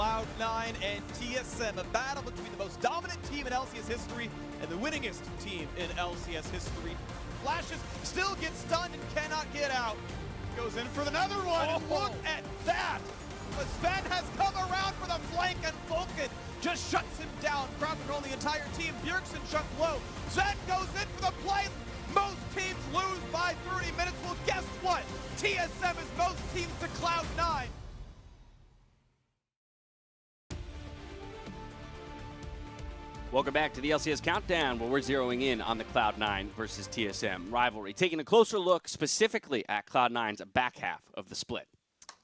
Cloud9 and TSM, a battle between the most dominant team in LCS history and the winningest team in LCS history. Flashes still gets stunned and cannot get out. Goes in for another one, and look at that! But Zven has come around for the flank, and Vulcan just shuts him down. Crowd control the entire team. Bjergsen shuck low. Zven goes in for the play. Most teams lose by 30 minutes. Well, guess what? TSM is most teams to Cloud9. Welcome back to the LCS Countdown, where we're zeroing in on the Cloud9 versus TSM rivalry, taking a closer look specifically at Cloud9's back half of the split.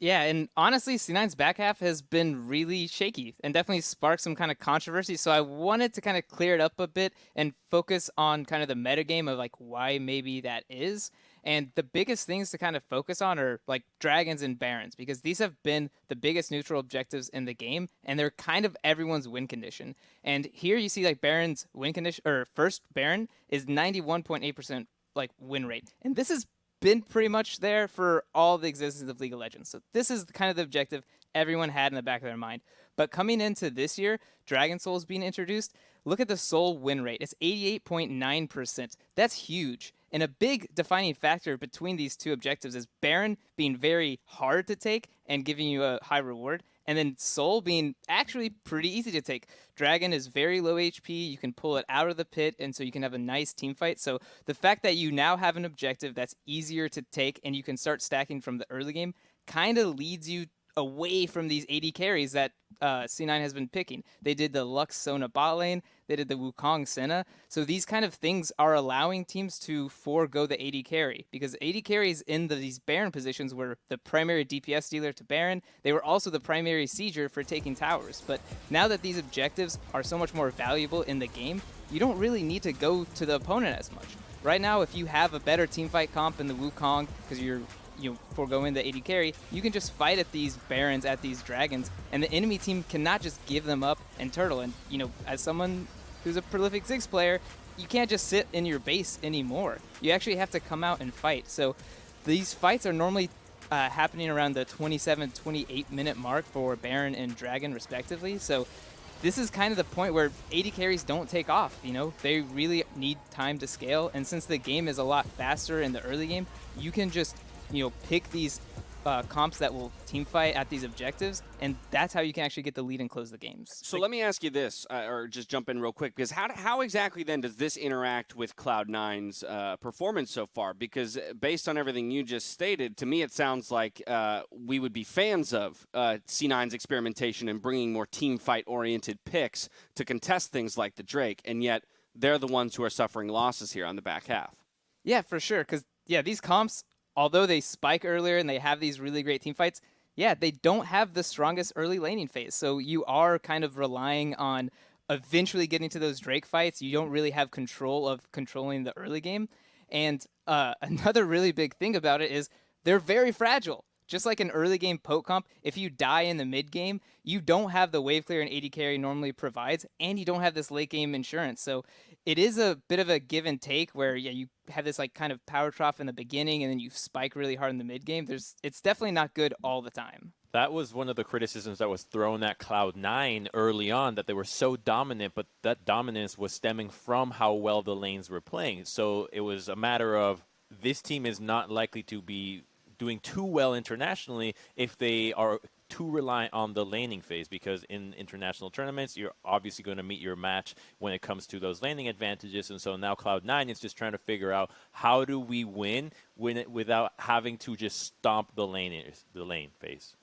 Yeah, and honestly, C9's back half has been really shaky and definitely sparked some kind of controversy, so I wanted to kind of clear it up a bit and focus on kind of the metagame of like why maybe that is. And the biggest things to kind of focus on are like Dragons and Barons, because these have been the biggest neutral objectives in the game, and they're kind of everyone's win condition. And here you see like Baron's win condition, or first Baron is 91.8% like win rate. And this has been pretty much there for all the existence of League of Legends. So this is kind of the objective everyone had in the back of their mind. But coming into this year, Dragon Soul's being introduced. Look at the Soul win rate. It's 88.9%. That's huge. And a big defining factor between these two objectives is Baron being very hard to take and giving you a high reward, and then Soul being actually pretty easy to take. Dragon is very low HP. You can pull it out of the pit, and so you can have a nice team fight. So the fact that you now have an objective that's easier to take and you can start stacking from the early game kind of leads you away from these AD carries that C9 has been picking. They did the Lux Sona bot lane. They did the Wukong Senna. So these kind of things are allowing teams to forego the AD carry, because AD carries in these Baron positions were the primary DPS dealer to Baron. They were also the primary sieger for taking towers. But now that these objectives are so much more valuable in the game, you don't really need to go to the opponent as much. Right now, if you have a better teamfight comp in the Wukong, because you're foregoing the AD carry, you can just fight at these Barons, at these Dragons, and the enemy team cannot just give them up and turtle. And, as someone who's a prolific Ziggs player, you can't just sit in your base anymore. You actually have to come out and fight. So these fights are normally happening around the 27, 28-minute mark for Baron and Dragon, respectively. So this is kind of the point where AD carries don't take off. They really need time to scale. And since the game is a lot faster in the early game, you can just pick these comps that will team fight at these objectives, and that's how you can actually get the lead and close the games. So let me ask you this, or just jump in real quick, because how exactly then does this interact with Cloud9's performance so far? Because based on everything you just stated, to me it sounds like we would be fans of C9's experimentation and bringing more team fight-oriented picks to contest things like the Drake, and yet they're the ones who are suffering losses here on the back half. Yeah, for sure, because these comps, although they spike earlier and they have these really great team fights, they don't have the strongest early laning phase. So you are kind of relying on eventually getting to those Drake fights. You don't really have control of controlling the early game. And another really big thing about it is they're very fragile. Just like an early game poke comp, if you die in the mid game, you don't have the wave clear and AD carry normally provides, and you don't have this late game insurance. So it is a bit of a give and take where you have this like kind of power trough in the beginning and then you spike really hard in the mid game. It's definitely not good all the time. That was one of the criticisms that was thrown at Cloud9 early on, that they were so dominant, but that dominance was stemming from how well the lanes were playing. So it was a matter of this team is not likely to be doing too well internationally if they are too reliant on the laning phase, because in international tournaments, you're obviously going to meet your match when it comes to those laning advantages. And so now Cloud9 is just trying to figure out how do we win without having to just stomp the lane phase.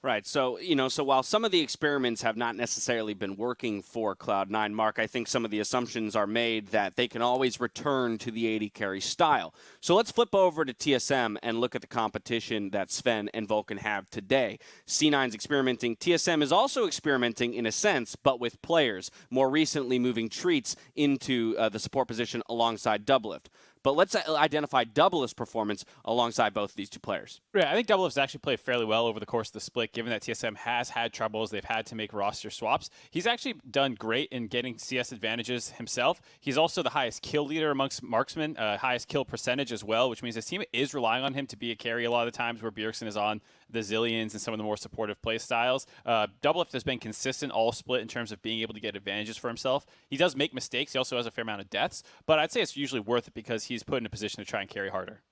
Right. So, so while some of the experiments have not necessarily been working for Cloud9, Mark, I think some of the assumptions are made that they can always return to the AD carry style. So let's flip over to TSM and look at the competition that Zven and Vulcan have today. C9's experimenting. TSM is also experimenting in a sense, but with players, more recently moving Treats into the support position alongside Doublelift. But let's identify Doublelift's performance alongside both of these two players. Yeah, I think Doublelift's actually played fairly well over the course of the split, given that TSM has had troubles. They've had to make roster swaps. He's actually done great in getting CS advantages himself. He's also the highest kill leader amongst marksmen, highest kill percentage as well, which means his team is relying on him to be a carry a lot of the times where Bjergsen is on the Zillions and some of the more supportive play styles. Doublelift has been consistent all split in terms of being able to get advantages for himself. He does make mistakes. He also has a fair amount of deaths, but I'd say it's usually worth it because he's put in a position to try and carry harder.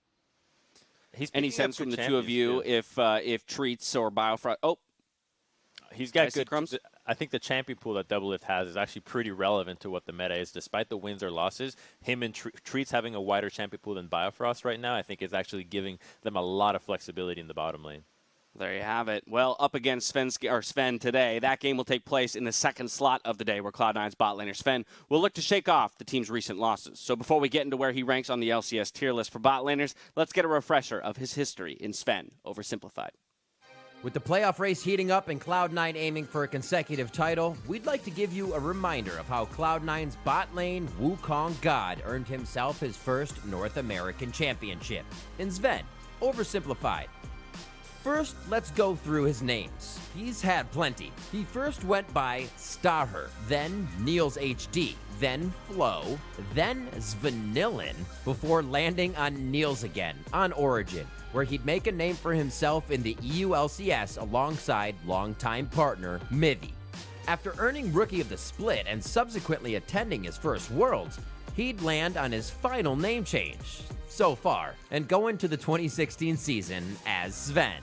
Any sense from the two of you if Treats or Biofrost? Oh, he's got good crumbs. I think the champion pool that Doublelift has is actually pretty relevant to what the meta is. Despite the wins or losses, him and Treats having a wider champion pool than Biofrost right now, I think is actually giving them a lot of flexibility in the bottom lane. There you have it. Well, up against Zven today. That game will take place in the second slot of the day where Cloud9's bot laner Zven will look to shake off the team's recent losses. So before we get into where he ranks on the LCS tier list for bot laners, let's get a refresher of his history in Zven Oversimplified. With the playoff race heating up and Cloud9 aiming for a consecutive title, we'd like to give you a reminder of how Cloud9's bot lane Wukong God earned himself his first North American championship in Zven Oversimplified. First, let's go through his names. He's had plenty. He first went by Starher, then Niels HD, then Flo, then Zvanillin, before landing on Niels again, on Origin, where he'd make a name for himself in the EU LCS alongside longtime partner Mivy. After earning Rookie of the Split and subsequently attending his first Worlds, he'd land on his final name change so far and go into the 2016 season as Zven.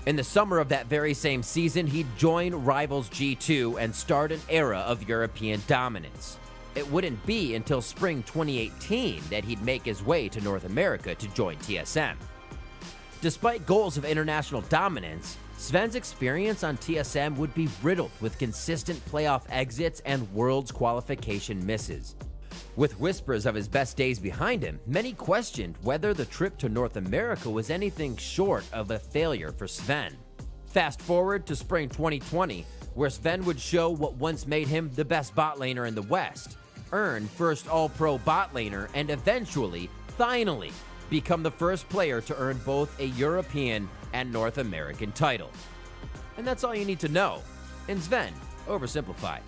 In the summer of that very same season, he'd join Rivals G2 and start an era of European dominance. It wouldn't be until spring 2018 that he'd make his way to North America to join TSM. Despite goals of international dominance, Zven's experience on TSM would be riddled with consistent playoff exits and Worlds qualification misses. With whispers of his best days behind him, many questioned whether the trip to North America was anything short of a failure for Zven. Fast forward to spring 2020, where Zven would show what once made him the best bot laner in the West, earn first All-Pro bot laner, and eventually, finally, become the first player to earn both a European and North American title. And that's all you need to know in Zven Oversimplified.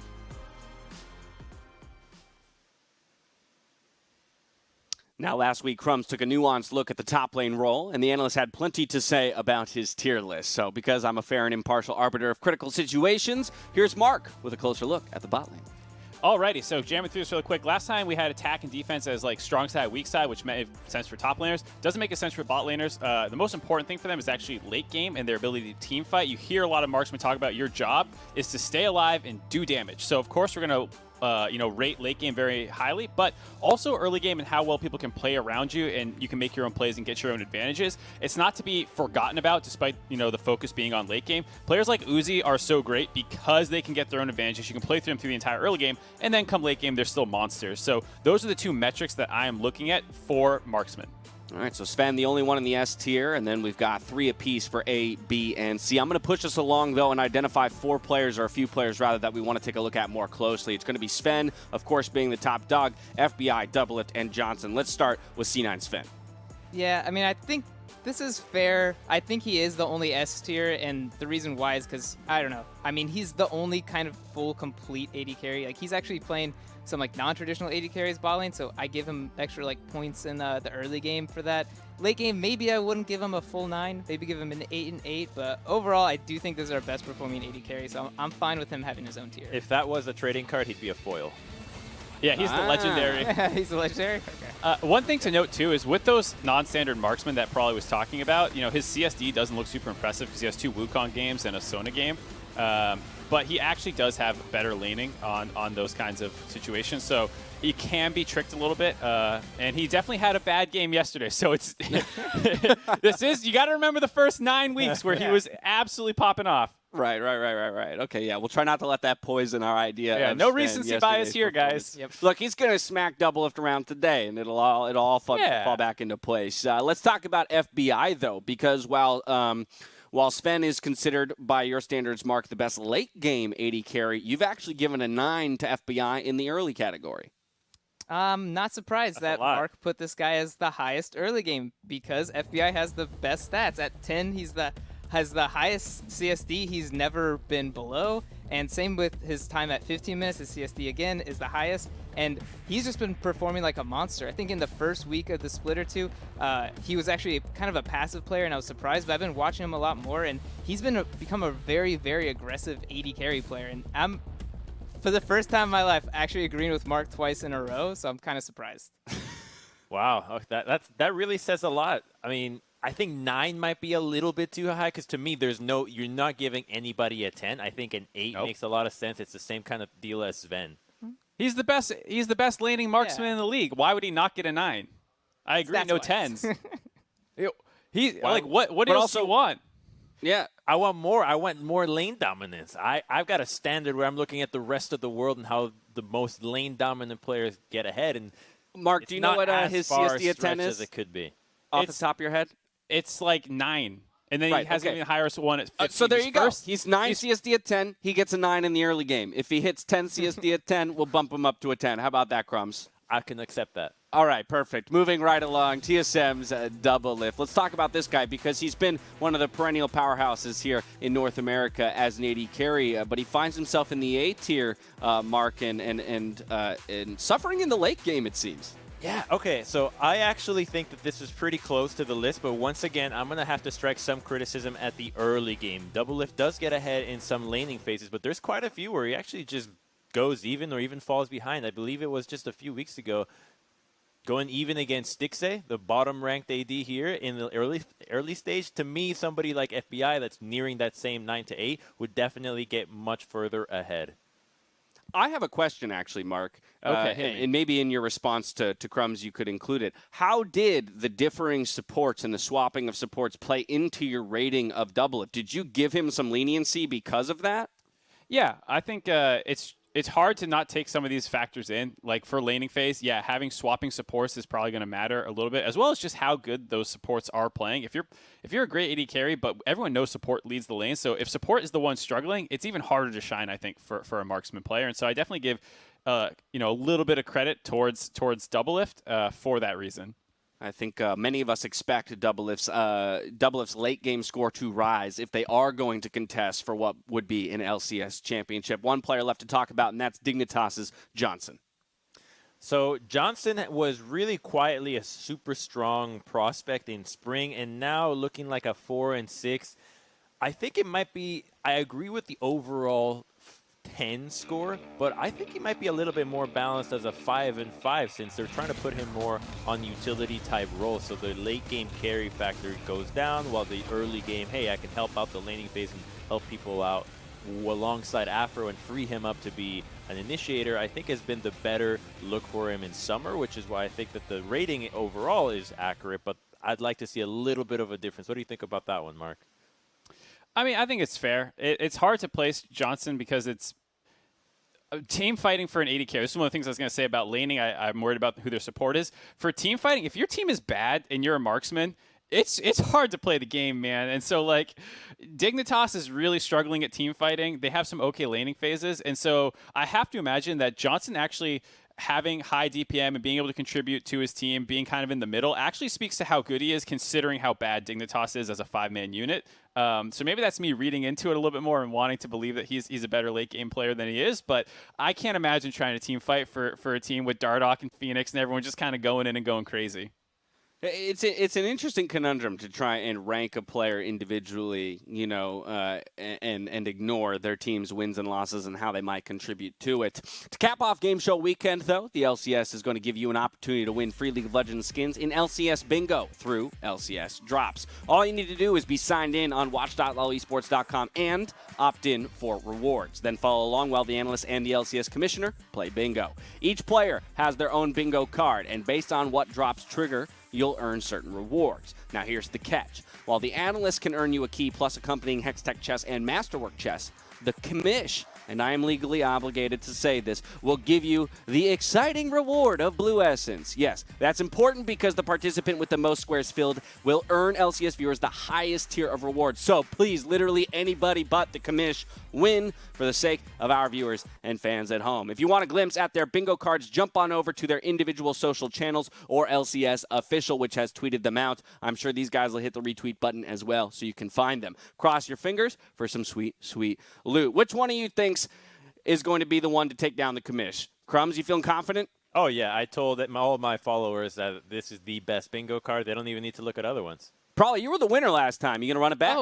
Now, last week, Crumbs took a nuanced look at the top lane role, and the analyst had plenty to say about his tier list. So, because I'm a fair and impartial arbiter of critical situations, here's Mark with a closer look at the bot lane. Alrighty, so jamming through this really quick. Last time we had attack and defense as like strong side, weak side, which made sense for top laners. Doesn't make a sense for bot laners. The most important thing for them is actually late game and their ability to team fight. You hear a lot of marksmen talk about your job is to stay alive and do damage. So of course we're going to rate late game very highly, but also early game and how well people can play around you and you can make your own plays and get your own advantages. It's not to be forgotten about despite, the focus being on late game. Players like Uzi are so great because they can get their own advantages. You can play through them through the entire early game, and then come late game, they're still monsters. So those are the two metrics that I am looking at for marksman. All right, so Zven, the only one in the S tier, and then we've got 3 apiece for A, B, and C. I'm going to push us along, though, and identify 4 players, or a few players, rather, that we want to take a look at more closely. It's going to be Zven, of course, being the top dog, FBI, Doublelift, and Johnson. Let's start with C9 Zven. Yeah, I mean, I think this is fair. I think he is the only S tier, and the reason why is because, I don't know. I mean, he's the only kind of full, complete AD carry. Like, he's actually playing some non-traditional AD carries bot lane, so I give him extra points in the early game for that. Late game, maybe I wouldn't give him a full 9, maybe give him an 8 and 8, but overall, I do think this is our best performing AD carry, so I'm fine with him having his own tier. If that was a trading card, he'd be a foil. Yeah, he's the legendary. He's the legendary? Okay. One thing to note, too, is with those non-standard marksmen that Prawley was talking about, his CSD doesn't look super impressive because he has 2 Wukong games and a Sona game. But he actually does have better laning on those kinds of situations. So he can be tricked a little bit. And he definitely had a bad game yesterday. So it's you got to remember the first 9 weeks where he was absolutely popping off. Right. Okay, yeah, we'll try not to let that poison our idea. Yeah, of no Zven recency bias here, guys. Yep. Look, he's going to smack Doublelift around today, and it'll all fall back into place. Let's talk about FBI, though, because while Zven is considered, by your standards, Mark, the best late-game AD carry, you've actually given a 9 to FBI in the early category. I'm not surprised That's that Mark put this guy as the highest early game because FBI has the best stats. At 10, he's the has the highest CSD he's never been below, and same with his time at 15 minutes. His CSD again is the highest, and he's just been performing like a monster. I think in the first week of the split or two, he was actually kind of a passive player, and I was surprised, but I've been watching him a lot more, and he's become a very, very aggressive AD carry player, and I'm, for the first time in my life, actually agreeing with Mark twice in a row, so I'm kind of surprised. Wow, that really says a lot. I mean, I think 9 might be a little bit too high because to me, you're not giving anybody a 10. I think an 8 makes a lot of sense. It's the same kind of deal as Zven. He's the best. He's the best laning marksman in the league. Why would he not get a 9? I agree. That's no why. 10s. Like what else do you want? Yeah. I want more. I want more lane dominance. I've got a standard where I'm looking at the rest of the world and how the most lane dominant players get ahead. And Mark, do you know what his CSD at 10 is? As it could be. Off the top of your head? It's like 9. And then he has an even higher one at 15. So there you go. He's 9 CSD at 10. He gets a 9 in the early game. If he hits 10 CSD at 10, we'll bump him up to a 10. How about that, Crumbs? I can accept that. All right, perfect. Moving right along, TSM's Doublelift. Let's talk about this guy because he's been one of the perennial powerhouses here in North America as an AD carry, but he finds himself in the A tier, Mark, and suffering in the late game, it seems. Yeah, okay, so I actually think that this is pretty close to the list, but once again, I'm going to have to strike some criticism at the early game. Doublelift does get ahead in some laning phases, but there's quite a few where he actually just goes even or even falls behind. I believe it was just a few weeks ago, going even against Stixxay, the bottom-ranked AD here in the early stage. To me, somebody like FBI that's nearing that same 9 to 8 would definitely get much further ahead. I have a question, actually, Mark. Okay, and maybe in your response to Crumbs, you could include it. How did the differing supports and the swapping of supports play into your rating of Doublelift? Did you give him some leniency because of that? Yeah, I think it's hard to not take some of these factors in. Like for laning phase, yeah, having swapping supports is probably going to matter a little bit, as well as just how good those supports are playing. If you're a great AD carry, but everyone knows support leads the lane, so if support is the one struggling, it's even harder to shine, I think, for a marksman player. And so I definitely give a little bit of credit towards Doublelift for that reason. I think many of us expect Doublelift's late game score to rise if they are going to contest for what would be an LCS championship. One player left to talk about, and that's Dignitas's Johnson. So Johnson was really quietly a super strong prospect in spring, and now looking like a 4 and 6. I think it might be. I agree with the overall 10 score, but I think he might be a little bit more balanced as a 5 and 5 since they're trying to put him more on utility type roles. So the late game carry factor goes down while the early game, hey, I can help out the laning phase and help people out alongside Afro and free him up to be an initiator, I think has been the better look for him in summer, which is why I think that the rating overall is accurate, but I'd like to see a little bit of a difference. What do you think about that one, Mark? I mean, I think it's fair. It's hard to place Johnson because it's team fighting for an AD carry. This is one of the things I was going to say about laning. I'm worried about who their support is. For team fighting, if your team is bad and you're a marksman, it's hard to play the game, man. And so, like, Dignitas is really struggling at team fighting. They have some okay laning phases. And so I have to imagine that Johnson actually having high DPM and being able to contribute to his team, being kind of in the middle, actually speaks to how good he is considering how bad Dignitas is as a 5-man unit. So maybe that's me reading into it a little bit more and wanting to believe that he's a better late game player than he is. But I can't imagine trying to team fight for a team with Dardoch and Phoenix and everyone just kind of going in and going crazy. It's an interesting conundrum to try and rank a player individually, and ignore their team's wins and losses and how they might contribute to it. To cap off Game Show Weekend, though, the LCS is going to give you an opportunity to win free League of Legends skins in LCS Bingo through LCS Drops. All you need to do is be signed in on watch.lolesports.com and opt in for rewards. Then follow along while the analyst and the LCS commissioner play bingo. Each player has their own bingo card, and based on what drops trigger, you'll earn certain rewards. Now here's the catch. While the analyst can earn you a key plus accompanying Hextech chess and Masterwork chess, the commish and I am legally obligated to say this, will give you the exciting reward of Blue Essence. Yes, that's important because the participant with the most squares filled will earn LCS viewers the highest tier of rewards. So please, literally anybody but the commish, win for the sake of our viewers and fans at home. If you want a glimpse at their bingo cards, jump on over to their individual social channels or LCS Official, which has tweeted them out. I'm sure these guys will hit the retweet button as well so you can find them. Cross your fingers for some sweet, sweet loot. Which one of you thinks is going to be the one to take down the commish? Crumbs, you feeling confident? Oh, yeah. I told all of my followers that this is the best bingo card. They don't even need to look at other ones. Probably. You were the winner last time. You going to run it back?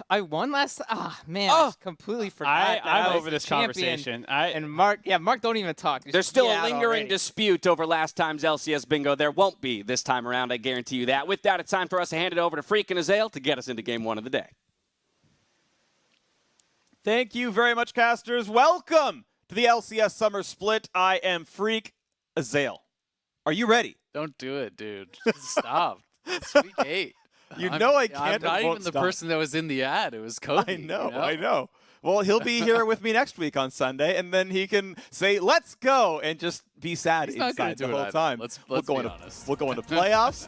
I won last. Man, I completely forgot. I'm over this conversation. And Mark, Mark, don't even talk. There's still a lingering dispute over last time's LCS bingo. There won't be this time around, I guarantee you that. With that, it's time for us to hand it over to Freak and Azael to get us into game one of the day. Thank you very much, casters. Welcome to the LCS Summer Split. I am Freak Azael. Are you ready? Don't do it, dude. Stop. It's week 8. You know I can't. I'm not even the person that was in the ad. It was Cody. I know, you know? I know. Well, he'll be here with me next week on Sunday, and then he can say, let's go, and just be sad He's not inside do the it whole either. time. Let's we'll be go honest. We'll go into playoffs.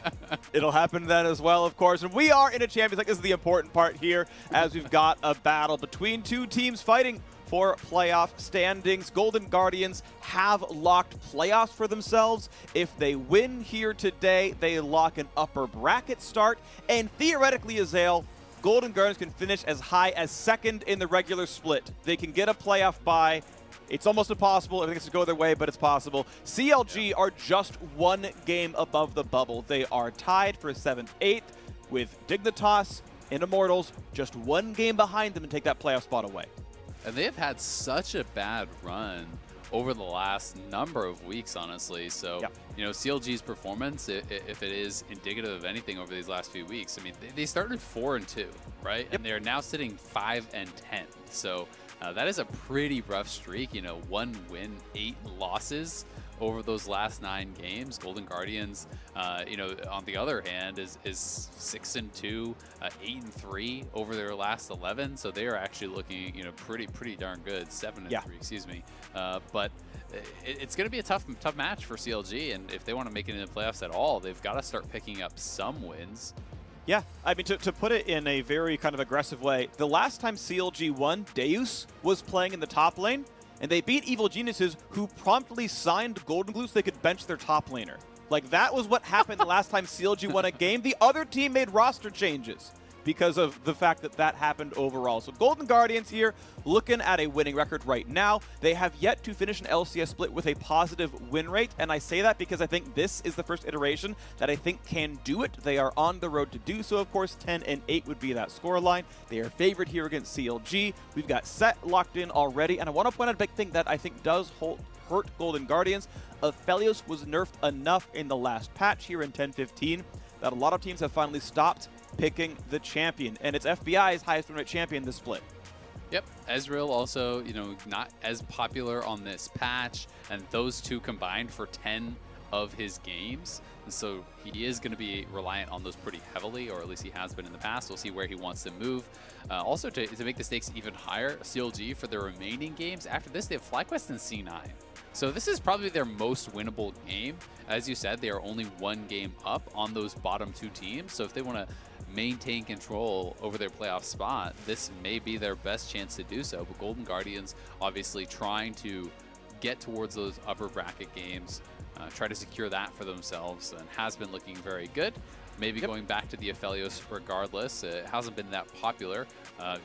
It'll happen then as well, of course. And we are in a Champions League. This is the important part here, as we've got a battle between two teams fighting for playoff standings. Golden Guardians have locked playoffs for themselves. If they win here today, they lock an upper bracket start. And theoretically, Azael, Golden Guardians can finish as high as second in the regular split. They can get a playoff bye. It's almost impossible. Everything has to go their way, but it's possible. CLG are just one game above the bubble. They are tied for 7th, 8th with Dignitas and Immortals just one game behind them and take that playoff spot away. And they have had such a bad run over the last number of weeks, honestly. So, you know, CLG's performance, if it is indicative of anything over these last few weeks, I mean, they started 4-2, right? And they're now sitting 5-10. So that is a pretty rough streak. You know, 1 win, 8 losses over those last 9 games. Golden Guardians, you know, on the other hand, is 6-2, 8-3 over their last 11. So they are actually looking, you know, pretty darn good. 7-3, excuse me. But it's going to be a tough match for CLG, and if they want to make it into the playoffs at all, they've got to start picking up some wins. Yeah, I mean, to put it in a very kind of aggressive way, the last time CLG won, Deus was playing in the top lane, and they beat Evil Geniuses, who promptly signed Golden Glue so they could bench their top laner. Like, that was what happened the last time CLG won a game. The other team made roster changes because of the fact that that happened overall. So Golden Guardians here looking at a winning record right now. They have yet to finish an LCS split with a positive win rate, and I say that because I think this is the first iteration that I think can do it. They are on the road to do so, of course. 10-8 would be that scoreline. They are favored here against CLG. We've got Sett locked in already, and I want to point out a big thing that I think does hurt Golden Guardians. Aphelios was nerfed enough in the last patch here in 10-15 that a lot of teams have finally stopped picking the champion, and it's FBI's highest win rate champion this split. Yep, Ezreal also, you know, not as popular on this patch, and those two combined for 10 of his games. And so he is going to be reliant on those pretty heavily, or at least he has been in the past. We'll see where he wants to move. Also, to make the stakes even higher, CLG for their remaining games, after this, they have FlyQuest and C9. So this is probably their most winnable game. As you said, they are only 1 game up on those bottom 2 teams. So if they want to maintain control over their playoff spot, this may be their best chance to do so. But Golden Guardians obviously trying to get towards those upper bracket games, try to secure that for themselves, and has been looking very good. Maybe going back to the Aphelios regardless. It hasn't been that popular,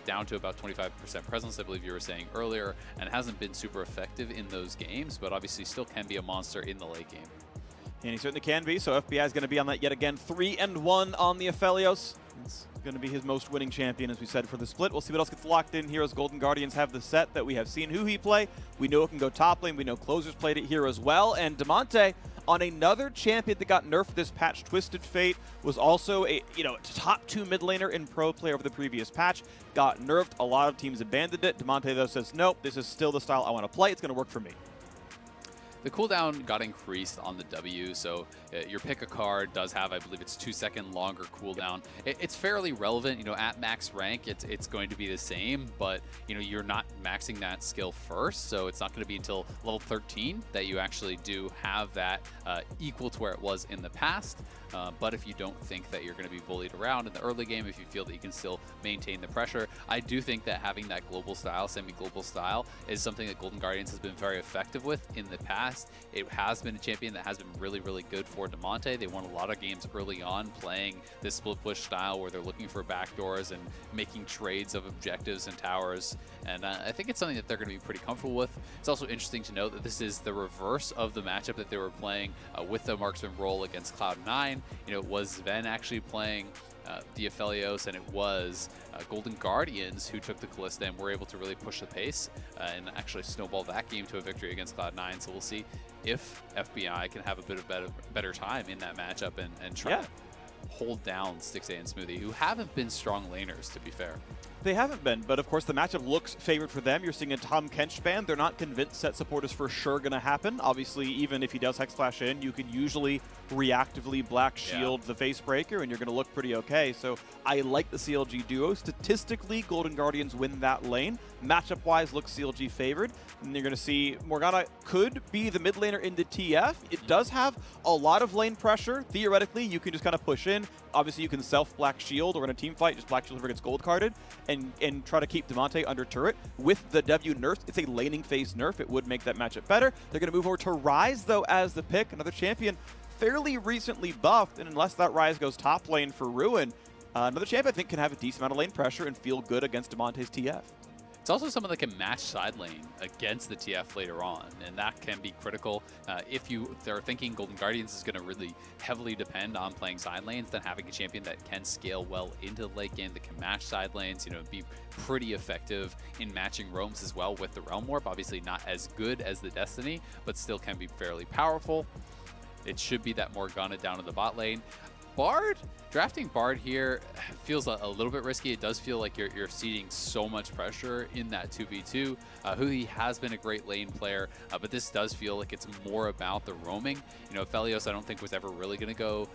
down to about 25% presence, I believe you were saying earlier, and hasn't been super effective in those games, but obviously still can be a monster in the late game. And he certainly can be, so FBI is going to be on that yet again. 3-1 on the Aphelios. It's going to be his most winning champion, as we said, for the split. We'll see what else gets locked in here as Golden Guardians have the Sett that we have seen huhi play. We know it can go top lane. We know Closers played it here as well. And Damonte, on another champion that got nerfed this patch, Twisted Fate, was also a top 2 mid laner in pro play over the previous patch. Got nerfed. A lot of teams abandoned it. Damonte, though, says, nope, this is still the style I want to play. It's going to work for me. the cooldown got increased on the W, so your pick a card does have, I believe it's 2-second longer cooldown. It's fairly relevant, you know, at max rank, it's going to be the same, but you know, you're not maxing that skill first, so it's not going to be until level 13 that you actually do have that equal to where it was in the past. But if you don't think that you're going to be bullied around in the early game, if you feel that you can still maintain the pressure, I do think that having that global style, semi-global style, is something that Golden Guardians has been very effective with in the past. It has been a champion that has been really, really good for Damonte. They won a lot of games early on playing this split push style where they're looking for backdoors and making trades of objectives and towers. And I think it's something that they're going to be pretty comfortable with. It's also interesting to note that this is the reverse of the matchup that they were playing with the marksman role against Cloud9. You know, it was Zven actually playing the Aphelios, and it was Golden Guardians who took the Kalista and were able to really push the pace and actually snowball that game to a victory against Cloud9. So we'll see if FBI can have a bit of better time in that matchup and try to hold down Stixxay and Smoothie, who haven't been strong laners, to be fair. They haven't been, but of course the matchup looks favored for them. You're seeing a Tom Kench ban. They're not convinced Sett support is for sure going to happen. Obviously, even if he does Hex Flash in, you can usually reactively Black Shield the Face Breaker, and you're going to look pretty okay. So I like the CLG duo. Statistically, Golden Guardians win that lane. Matchup-wise, looks CLG favored. And you're going to see Morgana could be the mid laner in the TF. It does have a lot of lane pressure. Theoretically, you can just kind of push in. Obviously, you can self-Black Shield, or in a team fight, just Black Shield whoever gets gold carded, and try to keep Damonte under turret. With the W nerfed, it's a laning phase nerf. It would make that matchup better. They're going to move over to Ryze, though, as the pick. Another champion fairly recently buffed, and unless that Ryze goes top lane for Ruin, another champion I think can have a decent amount of lane pressure and feel good against Damonte's TF. It's also someone that can match side lane against the TF later on, and that can be critical. If they're thinking Golden Guardians is going to really heavily depend on playing side lanes, then having a champion that can scale well into the late game, that can match side lanes, you know, be pretty effective in matching roams as well with the Realm Warp. Obviously not as good as the Destiny, but still can be fairly powerful. It should be that Morgana down in the bot lane. Bard, drafting Bard here feels a little bit risky. It does feel like you're seeding so much pressure in that 2v2. Huhi has been a great lane player, but this does feel like it's more about the roaming. You know, Aphelios I don't think was ever really going to go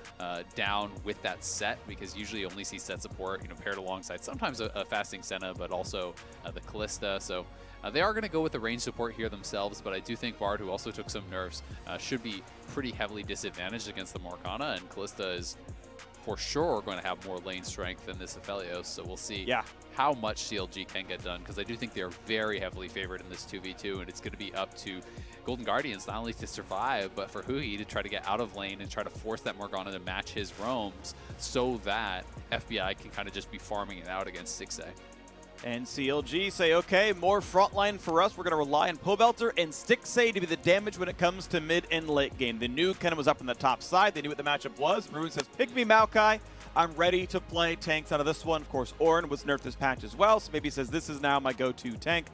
down with that Sett, because usually you only see Sett support, you know, paired alongside sometimes a fasting Senna, but also the Kalista. So they are going to go with the range support here themselves, but I do think Bard, who also took some nerfs, should be pretty heavily disadvantaged against the Morgana, and Kalista is for sure going to have more lane strength than this Aphelios, so we'll see how much CLG can get done, because I do think they are very heavily favored in this 2v2, and it's going to be up to Golden Guardians not only to survive, but for huhi to try to get out of lane and try to force that Morgana to match his roams so that FBI can kind of just be farming it out against Stixxay. And CLG say, okay, more frontline for us. We're going to rely on Pobelter and Stixxay to be the damage when it comes to mid and late game. They knew Kennen was up on the top side. They knew what the matchup was. Ruin says, pick me, Maokai. I'm ready to play tanks out of this one. Of course, Ornn was nerfed this patch as well, so maybe he says, this is now my go-to tank.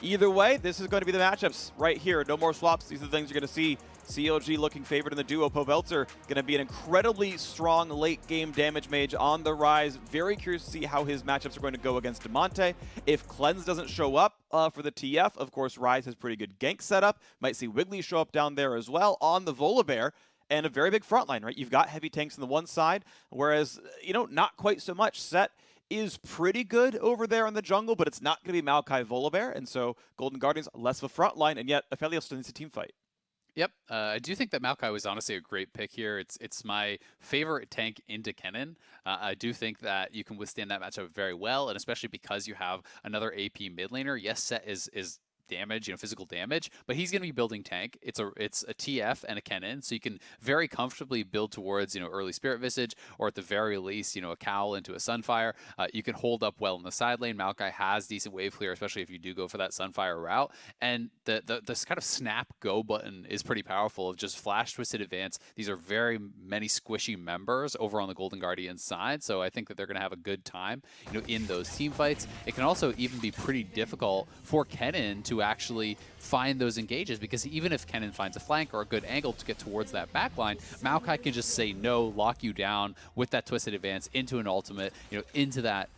Either way, this is going to be the matchups right here. No more swaps. These are the things you're going to see. CLG looking favored in the duo. Pobelter going to be an incredibly strong late game damage mage on the rise. Very curious to see how his matchups are going to go against Damonte. If Cleanse doesn't show up for the TF, of course, Ryze has pretty good gank setup. Might see Wiggily show up down there as well on the Volibear. And a very big front line, right? You've got heavy tanks on the one side, whereas, you know, not quite so much. Sett is pretty good over there in the jungle, but it's not going to be Maokai Volibear, and so Golden Guardians less of a front line, and yet Aphelios still needs a team fight. Yep, I do think that Maokai was honestly a great pick here. It's my favorite tank into Kennen. I do think that you can withstand that matchup very well, and especially because you have another AP mid laner. Yes, Sett is damage, you know, physical damage, but he's going to be building tank. It's a TF and a Kennen, so you can very comfortably build towards, you know, early Spirit Visage, or at the very least, you know, a Cowl into a Sunfire. You can hold up well in the side lane. Maokai has decent wave clear, especially if you do go for that Sunfire route, and the kind of snap go button is pretty powerful of just flash twisted advance. These are very many squishy members over on the Golden Guardians side, so I think that they're going to have a good time, you know, in those team fights. It can also even be pretty difficult for Kennen to actually find those engages, because even if Kennen finds a flank or a good angle to get towards that backline, Maokai can just say no, lock you down with that twisted advance into an ultimate, you know, into that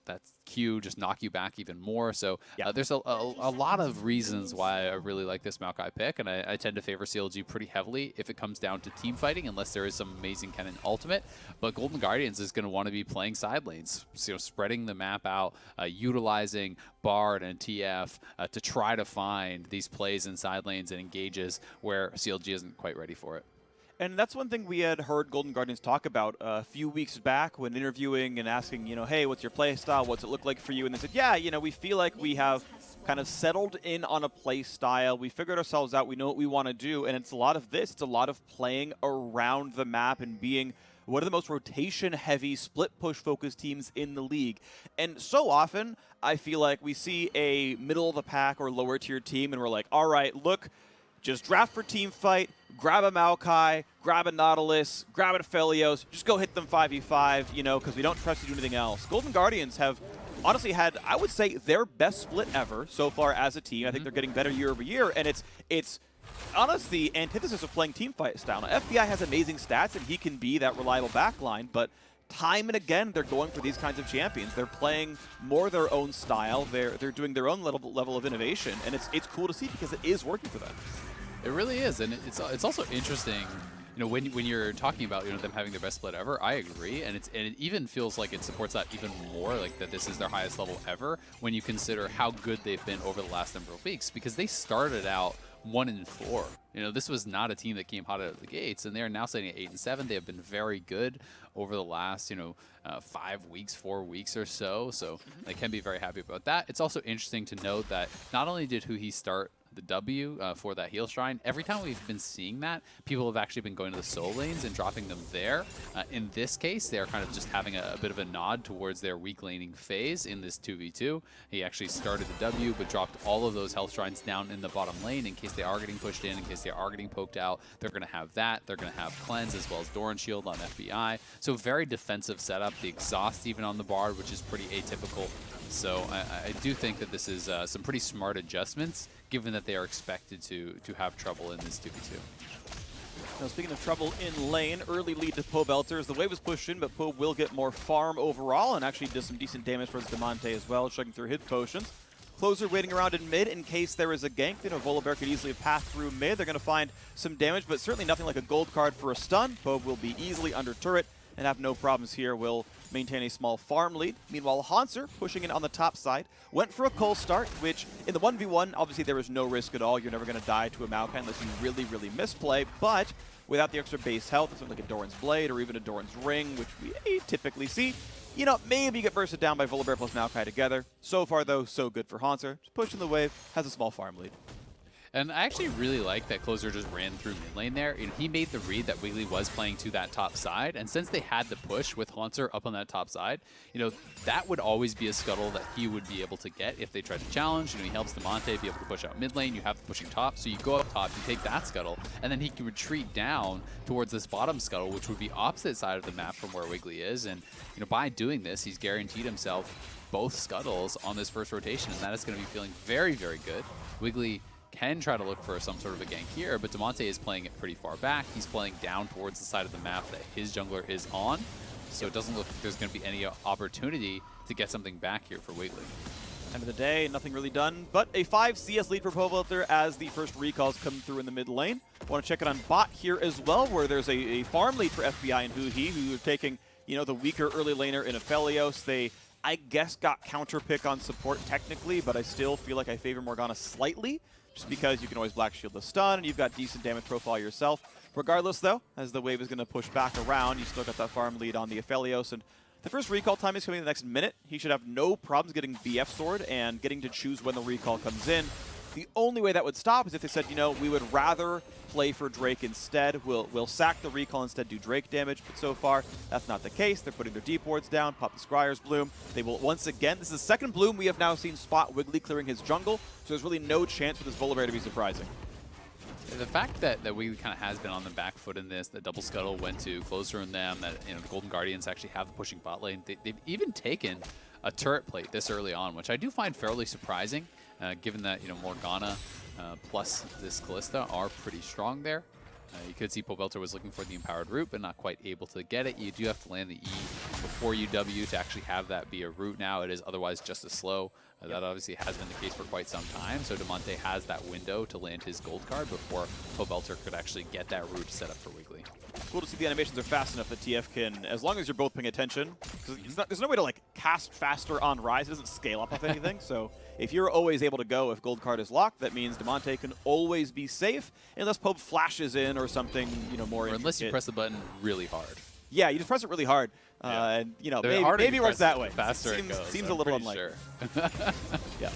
that Q just knock you back even more. So there's a lot of reasons why I really like this Maokai pick, and I tend to favor CLG pretty heavily if it comes down to team fighting, unless there is some amazing Kennen ultimate. But Golden Guardians is going to want to be playing side lanes, so spreading the map out, utilizing Bard and TF to try to find these plays in side lanes and engages where CLG isn't quite ready for it. And that's one thing we had heard Golden Guardians talk about a few weeks back when interviewing and asking, hey, what's your play style? What's it look like for you? And they said, yeah, we feel like we have kind of settled in on a play style. We figured ourselves out. We know what we want to do. And it's a lot of this. It's a lot of playing around the map and being one of the most rotation-heavy, split-push-focused teams in the league. And so often, I feel like we see a middle-of-the-pack or lower-tier team, and we're like, all right, look, just draft for team fight, grab a Maokai, grab a Nautilus, grab an Aphelios, just go hit them 5v5, because we don't trust you to do anything else. Golden Guardians have honestly had, I would say, their best split ever so far as a team. I think they're getting better year over year, and it's honestly the antithesis of playing team fight style. Now, FBI has amazing stats, and he can be that reliable backline, but time and again, they're going for these kinds of champions. They're playing more their own style. They're doing their own level of innovation, and it's cool to see because it is working for them. It really is, and it's also interesting. When you're talking about them having their best split ever, I agree, and it even feels like it supports that even more, like that this is their highest level ever when you consider how good they've been over the last number of weeks, because they started out 1-4. This was not a team that came hot out of the gates, and they are now sitting at 8-7. They have been very good over the last 5 weeks, 4 weeks or so. So they can be very happy about that. It's also interesting to note that not only did huhi start the W for that heal shrine, every time we've been seeing that, people have actually been going to the soul lanes and dropping them there. In this case, they're kind of just having a bit of a nod towards their weak laning phase in this 2v2. He actually started the W, but dropped all of those health shrines down in the bottom lane in case they are getting pushed in case they are getting poked out. They're going to have that. They're going to have cleanse as well as Doran Shield on FBI. So very defensive setup. The exhaust even on the Bard, which is pretty atypical. So I do think that this is some pretty smart adjustments, given that they are expected to have trouble in this 2v2. Now, speaking of trouble in lane, early lead to Pobelter as the wave was pushed in, but Pob will get more farm overall and actually does some decent damage towards Damonte as well, chugging through his potions. Closer waiting around in mid in case there is a gank. Volibear could easily path through mid. They're going to find some damage, but certainly nothing like a gold card for a stun. Pob will be easily under turret and have no problems here. Will maintain a small farm lead. Meanwhile, Hauntzer, pushing in on the top side, went for a Cole start, which in the 1v1, obviously there is no risk at all. You're never going to die to a Maokai unless you really, really misplay. But without the extra base health, something like a Doran's Blade or even a Doran's Ring, which we typically see, maybe you get bursted down by Volibear plus Maokai together. So far, though, so good for Hauntzer. Just pushing the wave, has a small farm lead. And I actually really like that Closer just ran through mid lane there. He made the read that Wiggily was playing to that top side, and since they had the push with Hauntzer up on that top side, that would always be a scuttle that he would be able to get if they tried to challenge. He helps Damonte be able to push out mid lane. You have the pushing top, so you go up top, you take that scuttle, and then he can retreat down towards this bottom scuttle, which would be opposite side of the map from where Wiggily is. And by doing this, he's guaranteed himself both scuttles on this first rotation, and that is going to be feeling very, very good. Wiggily can try to look for some sort of a gank here, but Damonte is playing it pretty far back. He's playing down towards the side of the map that his jungler is on, so it doesn't look like there's going to be any opportunity to get something back here for Wiggily. End of the day, nothing really done, but a 5 CS lead for Pobelter as the first recalls come through in the mid lane. Want to check it on bot here as well, where there's a farm lead for FBI and huhi, who are taking, the weaker early laner in Aphelios. They, I guess, got counter pick on support technically, but I still feel like I favor Morgana slightly, just because you can always Black Shield the stun, and you've got decent damage profile yourself. Regardless, though, as the wave is going to push back around, you still got that farm lead on the Aphelios, and the first recall time is coming in the next minute. He should have no problems getting BF Sword and getting to choose when the recall comes in. The only way that would stop is if they said, we would rather play for Drake instead. We'll sack the recall instead, do Drake damage. But so far, that's not the case. They're putting their deep wards down, pop the Scryer's Bloom. They will once again, this is the second Bloom we have now seen spot Wiggily clearing his jungle. So there's really no chance for this Volibear to be surprising. The fact that Wiggily kind of has been on the back foot in this, the double scuttle went to Closer in them, that the Golden Guardians actually have the pushing bot lane. They've even taken a turret plate this early on, which I do find fairly surprising, given that Morgana plus this Kalista are pretty strong there. You could see Pobelter was looking for the empowered root, but not quite able to get it. You do have to land the E before you W to actually have that be a root now. It is otherwise just as slow. That obviously has been the case for quite some time. So Damonte has that window to land his gold card before Pobelter could actually get that root set up for Wiggily. Cool to see the animations are fast enough that TF can, as long as you're both paying attention, because there's no way to like cast faster on Ryze. It doesn't scale up off anything. So if you're always able to go if gold card is locked, that means Damonte can always be safe unless Pope flashes in or something, you know, more Or intricate. unless you press the button really hard. Yeah, you just press it really hard, and you know maybe it works that way. Faster seems, it goes. seems I'm a little pretty unlikely. Sure. Yeah.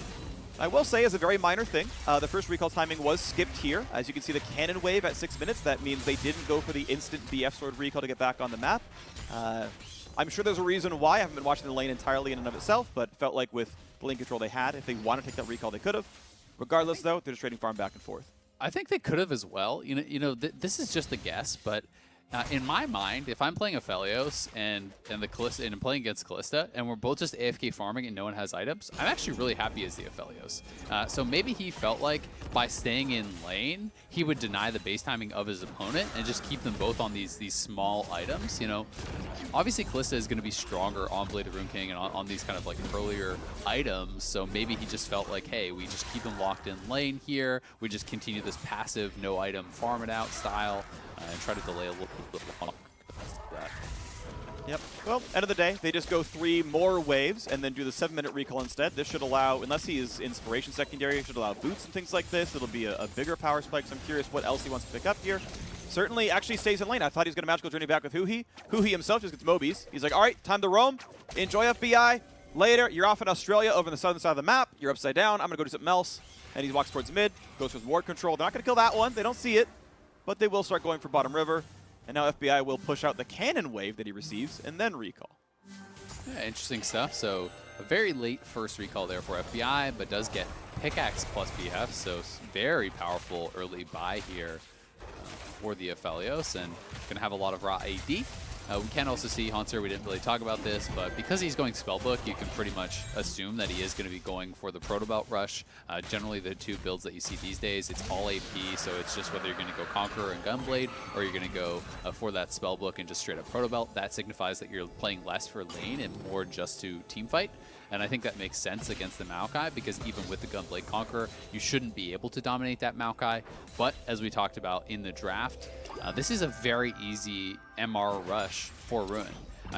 I will say, as a very minor thing, the first recall timing was skipped here. As you can see, the cannon wave at 6 minutes. That means they didn't go for the instant BF sword recall to get back on the map. I'm sure there's a reason why. I haven't been watching the lane entirely in and of itself, but felt like with the lane control they had, if they want to take that recall, they could have. Regardless, though, they're just trading farm back and forth. I think they could have as well. This is just a guess, but in my mind, if I'm playing Aphelios and the Kalista and I'm playing against Kalista, and we're both just AFK farming and no one has items, I'm actually really happy as the Aphelios. So maybe he felt like by staying in lane, he would deny the base timing of his opponent and just keep them both on these small items. You know, obviously Kalista is going to be stronger on Blade of Ruin King and on these kind of like earlier items. So maybe he just felt like, hey, we just keep them locked in lane here. We just continue this passive no item farm it out style. And try to delay a little bit longer. Yep. Well, end of the day, they just go 3 more waves and then do the 7-minute recall instead. This should allow, unless he is Inspiration secondary, it should allow boots and things like this. It'll be a bigger power spike, so I'm curious what else he wants to pick up here. Certainly actually stays in lane. I thought he was going to magical journey back with huhi. huhi himself just gets Mobies. He's like, all right, time to roam. Enjoy FBI. Later, you're off in Australia over on the southern side of the map. You're upside down. I'm going to go do something else. And he walks towards mid, goes for his ward control. They're not going to kill that one. They don't see it. But they will start going for bottom river. And now FBI will push out the cannon wave that he receives and then recall. Yeah, interesting stuff. So a very late first recall there for FBI, but does get pickaxe plus BF. So very powerful early buy here for the Aphelios, and going to have a lot of raw AD. We can also see Hauntzer, we didn't really talk about this, but because he's going Spellbook, you can pretty much assume that he is going to be going for the Protobelt Rush. Generally, the 2 builds that you see these days, it's all AP, so it's just whether you're going to go Conqueror and Gunblade, or you're going to go for that Spellbook and just straight up Protobelt. That signifies that you're playing less for lane and more just to teamfight. And I think that makes sense against the Maokai, because even with the Gunblade Conqueror, you shouldn't be able to dominate that Maokai. But as we talked about in the draft, this is a very easy MR rush for Ruin.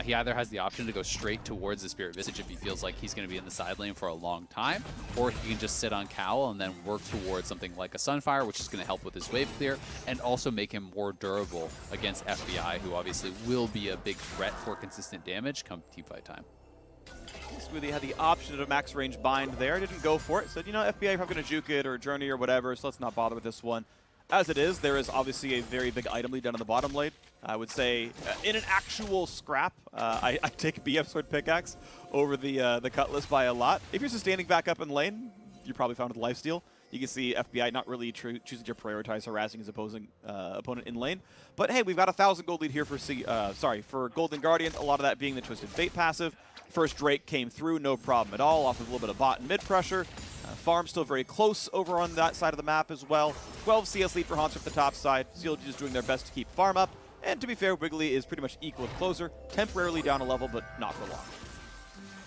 He either has the option to go straight towards the Spirit Visage if he feels like he's going to be in the side lane for a long time, or he can just sit on Cowl and then work towards something like a Sunfire, which is going to help with his wave clear, and also make him more durable against FBI, who obviously will be a big threat for consistent damage come teamfight time. Smoothie had the option of a max range bind there. Didn't go for it. Said, you know, FBI probably going to juke it or journey or whatever, so let's not bother with this one. As it is, there is obviously a very big item lead down on the bottom lane. I would say in an actual scrap, I take BF Sword Pickaxe over the Cutlass by a lot. If you're sustaining back up in lane, you probably found with lifesteal. You can see FBI not really choosing to prioritize harassing his opposing opponent in lane. But hey, we've got 1,000 gold lead here for Golden Guardian. A lot of that being the Twisted Fate passive. First Drake came through, no problem at all, off of a little bit of bot and mid pressure. Farm still very close over on that side of the map as well. 12 CS lead for Hauntzer at the top side. CLG is doing their best to keep farm up. And to be fair, Wiggily is pretty much equal to closer. Temporarily down a level, but not for long.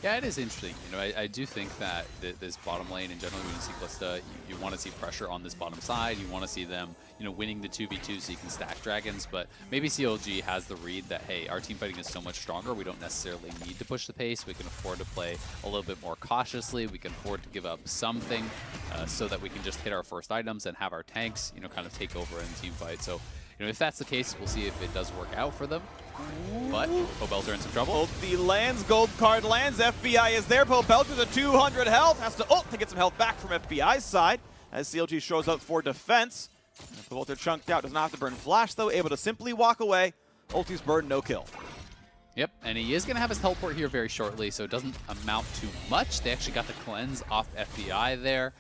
Yeah, it is interesting. You know, I do think that this bottom lane, in general, when you see Kalista, you want to see pressure on this bottom side. You want to see them, you know, winning the 2v2 so you can stack dragons. But maybe CLG has the read that, hey, our team fighting is so much stronger, we don't necessarily need to push the pace. We can afford to play a little bit more cautiously. We can afford to give up something so that we can just hit our first items and have our tanks, you know, kind of take over in the team fight. So, you know, if that's the case, we'll see if it does work out for them. But Pobelter in some trouble. Both the lands, gold card lands. FBI is there. Pobelter's at 200 health. Has to ult to get some health back from FBI's side as CLG shows up for defense. Pobelter chunked out. Does not have to burn flash, though. Able to simply walk away. Ulti's burn, no kill. Yep, and he is going to have his teleport here very shortly, so it doesn't amount to much. They actually got the cleanse off FBI there,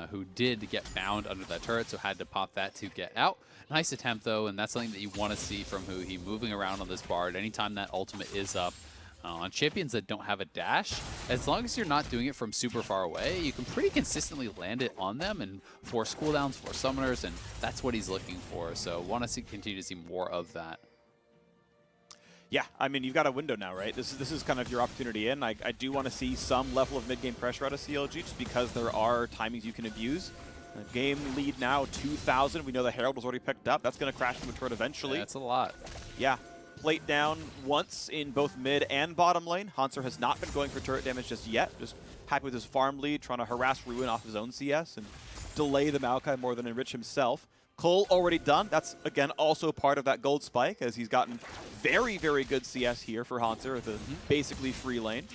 who did get bound under that turret, so had to pop that to get out. Nice attempt, though, and that's something that you want to see from huhi, moving around on this bard. Anytime that ultimate is up, on champions that don't have a dash, as long as you're not doing it from super far away, you can pretty consistently land it on them and force cooldowns, force summoners, and that's what he's looking for. So want to continue to see more of that. Yeah, I mean, you've got a window now, right? This is kind of your opportunity in. I do want to see some level of mid-game pressure out of CLG just because there are timings you can abuse. Game lead now, 2,000. We know the Herald was already picked up. That's going to crash into a turret eventually. Yeah, that's a lot. Yeah. Plate down once in both mid and bottom lane. Hauntzer has not been going for turret damage just yet. Just happy with his farm lead, trying to harass Ruin off his own CS and delay the Maokai more than enrich himself. Cole already done. That's, again, also part of that gold spike, as he's gotten very, very good CS here for Hauntzer with a basically free lane.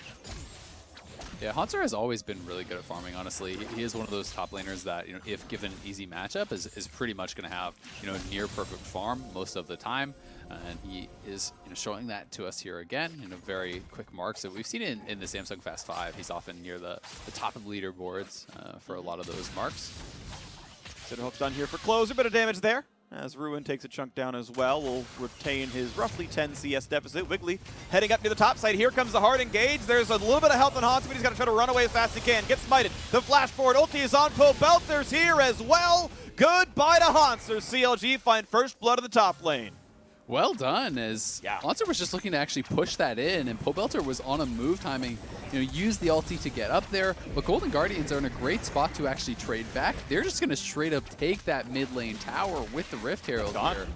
Yeah, Hauntzer has always been really good at farming, honestly. He is one of those top laners that, if given an easy matchup, is pretty much going to have, near perfect farm most of the time. And he is showing that to us here again in a very quick mark. So we've seen it in the Samsung Fast 5. He's often near the top of leaderboards for a lot of those marks. Hook's done here for closer, bit of damage there. As Ruin takes a chunk down as well, will retain his roughly 10 CS deficit. Wiggily heading up near the top side. Here comes the hard engage. There's a little bit of help on Hauntzer, but he's got to try to run away as fast as he can. Gets smited. The flash forward ulti is on. Pobelter's here as well. Goodbye to Hauntzer. CLG find first blood of the top lane. Well done, as Hauntzer was just looking to actually push that in, and Pobelter was on a move timing, use the ulti to get up there, but Golden Guardians are in a great spot to actually trade back. They're just going to straight up take that mid lane tower with the Rift Herald here.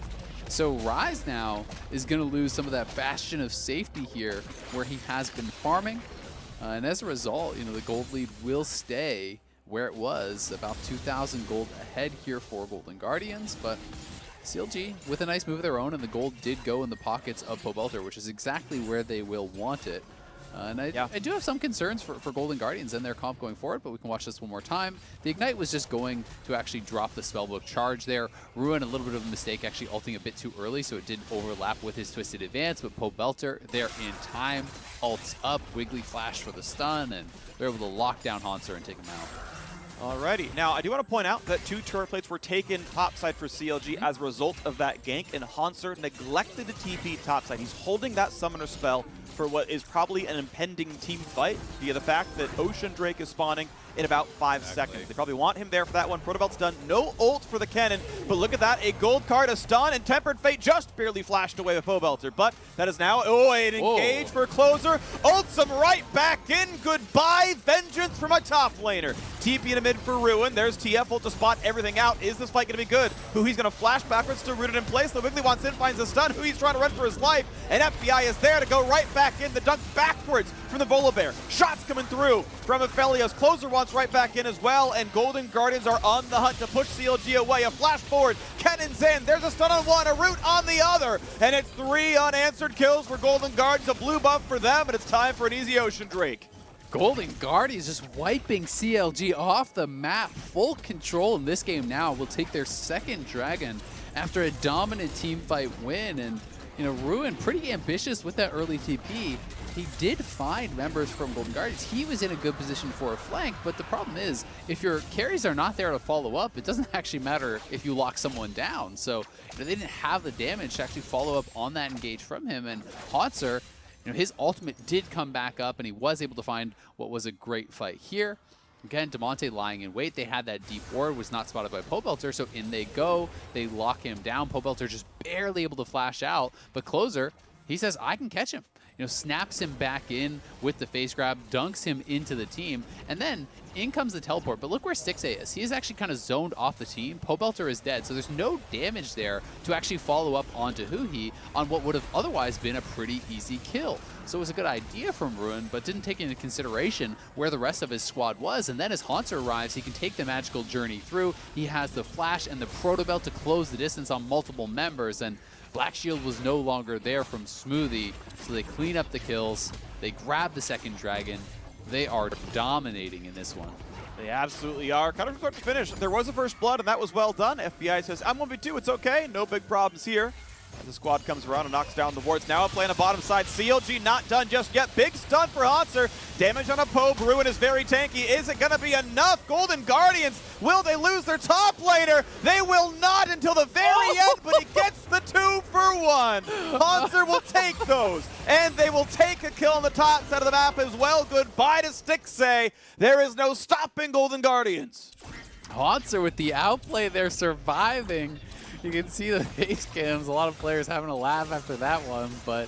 So Ryze now is going to lose some of that bastion of safety here where he has been farming, and as a result, the gold lead will stay where it was, about 2,000 gold ahead here for Golden Guardians, but CLG with a nice move of their own, and the gold did go in the pockets of Pobelter, which is exactly where they will want it. And I do have some concerns for Golden Guardians and their comp going forward, but we can watch this one more time. The Ignite was just going to actually drop the Spellbook charge there. Ruin a little bit of a mistake, actually ulting a bit too early, so it did overlap with his Twisted Advance, but Pobelter there in time, ults up, Wiggily flash for the stun, and they're able to lock down Hauntzer and take him out. Alrighty, now I do want to point out that 2 turret plates were taken topside for CLG as a result of that gank, and Hauntzer neglected to TP topside. He's holding that summoner spell for what is probably an impending team fight via the fact that Ocean Drake is spawning in about 5 seconds. They probably want him there for that one. Protobelt's done. No ult for the Kennen, but look at that. A gold card, a stun, and Tempered Fate just barely flashed away with Pobelter. But that is now, an engage for closer. Ults him right back in. Goodbye, vengeance for my top laner. TP in a mid for Ruin. There's TF ult to spot everything out. Is this fight going to be good? Huhi's going to flash backwards to root it in place. The Wiggily wants in, finds a stun. Huhi's trying to run for his life, and FBI is there to go right back in. The dunk backwards from the Volibear. Shots coming through from Aphelios. Closer wants right back in as well, and Golden Guardians are on the hunt to push CLG away. A flash forward. Kennen's in. There's a stun on one, a root on the other, and it's 3 unanswered kills for Golden Guardians. A blue buff for them, and it's time for an easy Ocean Drake. Golden Guardians just wiping CLG off the map. Full control in this game now. Will take their second dragon after a dominant team fight win. And, Ruin pretty ambitious with that early TP. He did find members from Golden Guardians. He was in a good position for a flank, but the problem is, if your carries are not there to follow up, it doesn't actually matter if you lock someone down. So they didn't have the damage to actually follow up on that engage from him. And Hauntzer, his ultimate did come back up, and he was able to find what was a great fight here. Again, Damonte lying in wait. They had that deep ward, was not spotted by Pobelter, so in they go. They lock him down. Pobelter just barely able to flash out, but Closer, he says, I can catch him. Snaps him back in with the face grab, dunks him into the team, and then in comes the teleport. But look where Stixxay is. He is actually kind of zoned off the team. Pobelter is dead, so there's no damage there to actually follow up onto huhi on what would have otherwise been a pretty easy kill. So it was a good idea from Ruin, but didn't take into consideration where the rest of his squad was. And then as Hauntzer arrives, he can take the magical journey through. He has the flash and the Protobelt to close the distance on multiple members, and Black Shield was no longer there from Smoothie, so they clean up the kills. They grab the second dragon. They are dominating in this one. They absolutely are. Kind of start to finish. There was a first blood, and that was well done. FBI says, I'm 1v2, it's okay. No big problems here. The squad comes around and knocks down the wards. Now a play on the bottom side. CLG not done just yet. Big stun for Hauntzer. Damage on a Pobe. Ruin is very tanky. Is it going to be enough? Golden Guardians, will they lose their top laner? They will not until the very end, but he gets the 2 for 1. Hauntzer will take those, and they will take a kill on the top side of the map as well. Goodbye to Stixxay. There is no stopping Golden Guardians. Hauntzer with the outplay there, surviving. You can see the face cams, a lot of players having a laugh after that one, but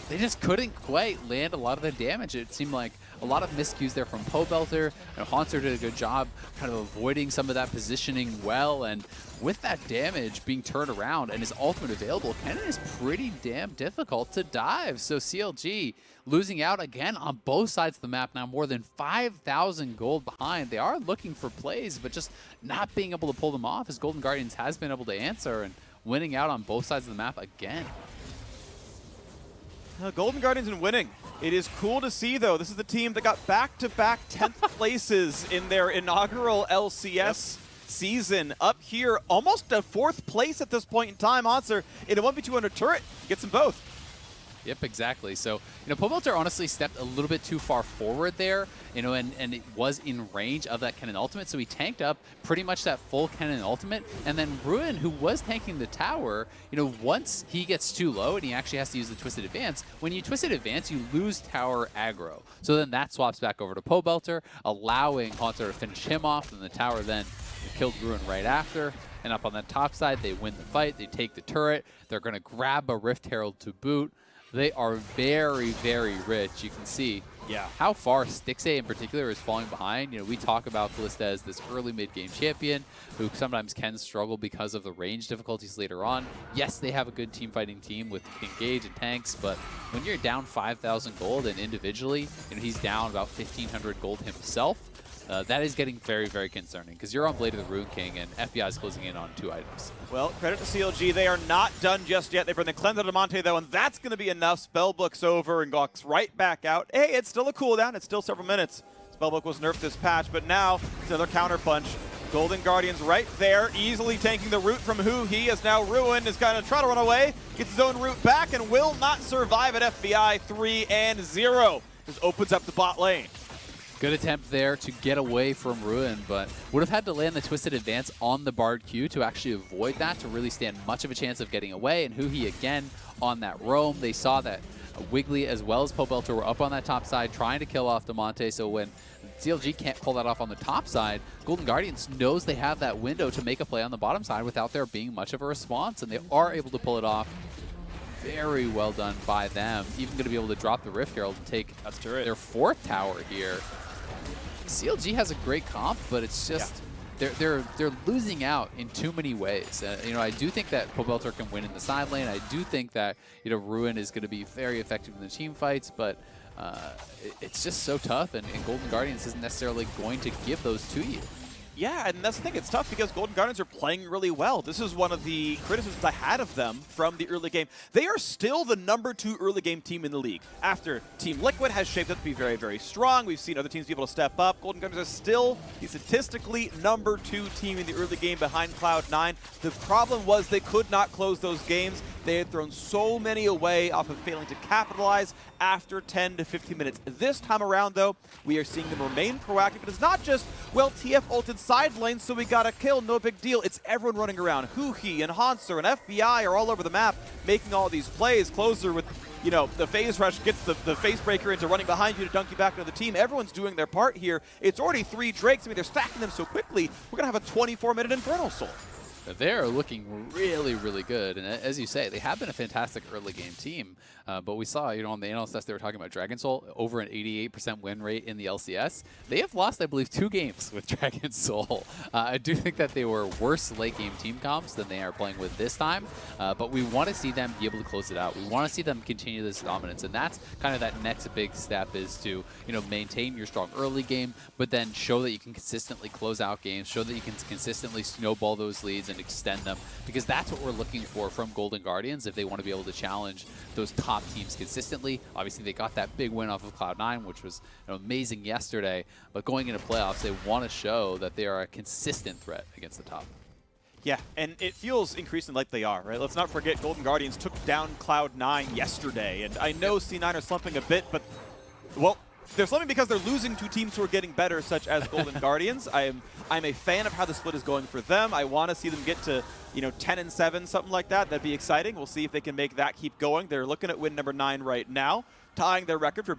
they just couldn't quite land a lot of the damage. It seemed like a lot of miscues there from Pobelter, and Hauntzer did a good job kind of avoiding some of that positioning well, and with that damage being turned around and his ultimate available, Kennen is pretty damn difficult to dive. So CLG losing out again on both sides of the map now, more than 5,000 gold behind. They are looking for plays, but just not being able to pull them off as Golden Guardians has been able to answer and winning out on both sides of the map again. Golden Guardians and winning. It is cool to see, though. This is the team that got back-to-back 10th places in their inaugural LCS season. Up here, almost a 4th place at this point in time. Hauntzer in a 1v2 turret gets them both. Yep, exactly. So, Pobelter honestly stepped a little bit too far forward there, and it was in range of that Kennen ultimate, so he tanked up pretty much that full Kennen ultimate, and then Ruin, who was tanking the tower, once he gets too low and he actually has to use the Twisted Advance, when you Twisted Advance, you lose tower aggro. So then that swaps back over to Pobelter, allowing Hauntzer to finish him off, and the tower then killed Ruin right after. And up on the top side, they win the fight, they take the turret, they're going to grab a Rift Herald to boot. They are very, very rich. You can see how far Stixxay in particular is falling behind. We talk about Kalista as this early mid-game champion who sometimes can struggle because of the range difficulties later on. Yes, they have a good team-fighting team with Engage and tanks, but when you're down 5,000 gold and individually, he's down about 1,500 gold himself, that is getting very, very concerning because you're on Blade of the Rune King and FBI is closing in on 2 items. Well, credit to CLG. They are not done just yet. They bring the cleanse of Damonte, though, and that's going to be enough. Spellbook's over and walks right back out. Hey, it's still a cooldown. It's still several minutes. Spellbook was nerfed this patch, but now it's another counterpunch. Golden Guardians right there, easily taking the root from huhi, as now Ruin is going to try to run away, gets his own root back, and will not survive at FBI 3-0. This opens up the bot lane. Good attempt there to get away from Ruin, but would have had to land the Twisted Advance on the Bard Q to actually avoid that, to really stand much of a chance of getting away. And huhi again on that roam. They saw that Wiggily as well as Pobelter were up on that top side trying to kill off Damonte, so when CLG can't pull that off on the top side, Golden Guardians knows they have that window to make a play on the bottom side without there being much of a response, and they are able to pull it off. Very well done by them. Even going to be able to drop the Rift Herald and take their 4th tower here. CLG has a great comp, but it's just they're losing out in too many ways. I do think that Pobelter can win in the side lane. I do think that Ruin is going to be very effective in the team fights, but it's just so tough, and Golden Guardians isn't necessarily going to give those to you. Yeah, and that's the thing. It's tough because Golden Guardians are playing really well. This is one of the criticisms I had of them from the early game. They are still the #2 early game team in the league. After Team Liquid has shaped up to be very, very strong, we've seen other teams be able to step up. Golden Guardians are still the statistically #2 team in the early game behind Cloud9. The problem was they could not close those games. They had thrown so many away off of failing to capitalize after 10 to 15 minutes. This time around, though, we are seeing them remain proactive. But it's not just, well, TF ulted side lane, so we got a kill, no big deal. It's everyone running around. huhi and Hauntzer and FBI are all over the map making all these plays. Closer with, the phase rush gets the face breaker into running behind you to dunk you back into the team. Everyone's doing their part here. It's already 3 Drakes. I mean, they're stacking them so quickly. We're going to have a 24-minute Infernal Soul. They're looking really, really good. And as you say, they have been a fantastic early game team. But we saw, on the analyst test, they were talking about Dragon Soul, over an 88% win rate in the LCS. They have lost, I believe, 2 games with Dragon Soul. I do think that they were worse late game team comps than they are playing with this time. But we want to see them be able to close it out. We want to see them continue this dominance. And that's kind of that next big step, is to, maintain your strong early game, but then show that you can consistently close out games, show that you can consistently snowball those leads and extend them, because that's what we're looking for from Golden Guardians if they want to be able to challenge those top teams consistently. Obviously, they got that big win off of Cloud9, which was amazing yesterday, but going into playoffs, they want to show that they are a consistent threat against the top. Yeah, and it feels increasingly like they are, right? Let's not forget Golden Guardians took down Cloud9 yesterday, and I know C9 are slumping a bit, but, well, they're slumping because they're losing to teams who are getting better, such as Golden Guardians. I'm a fan of how the split is going for them. I want to see them get to, 10-7, something like that. That'd be exciting. We'll see if they can make that keep going. They're looking at win number 9 right now, tying their record for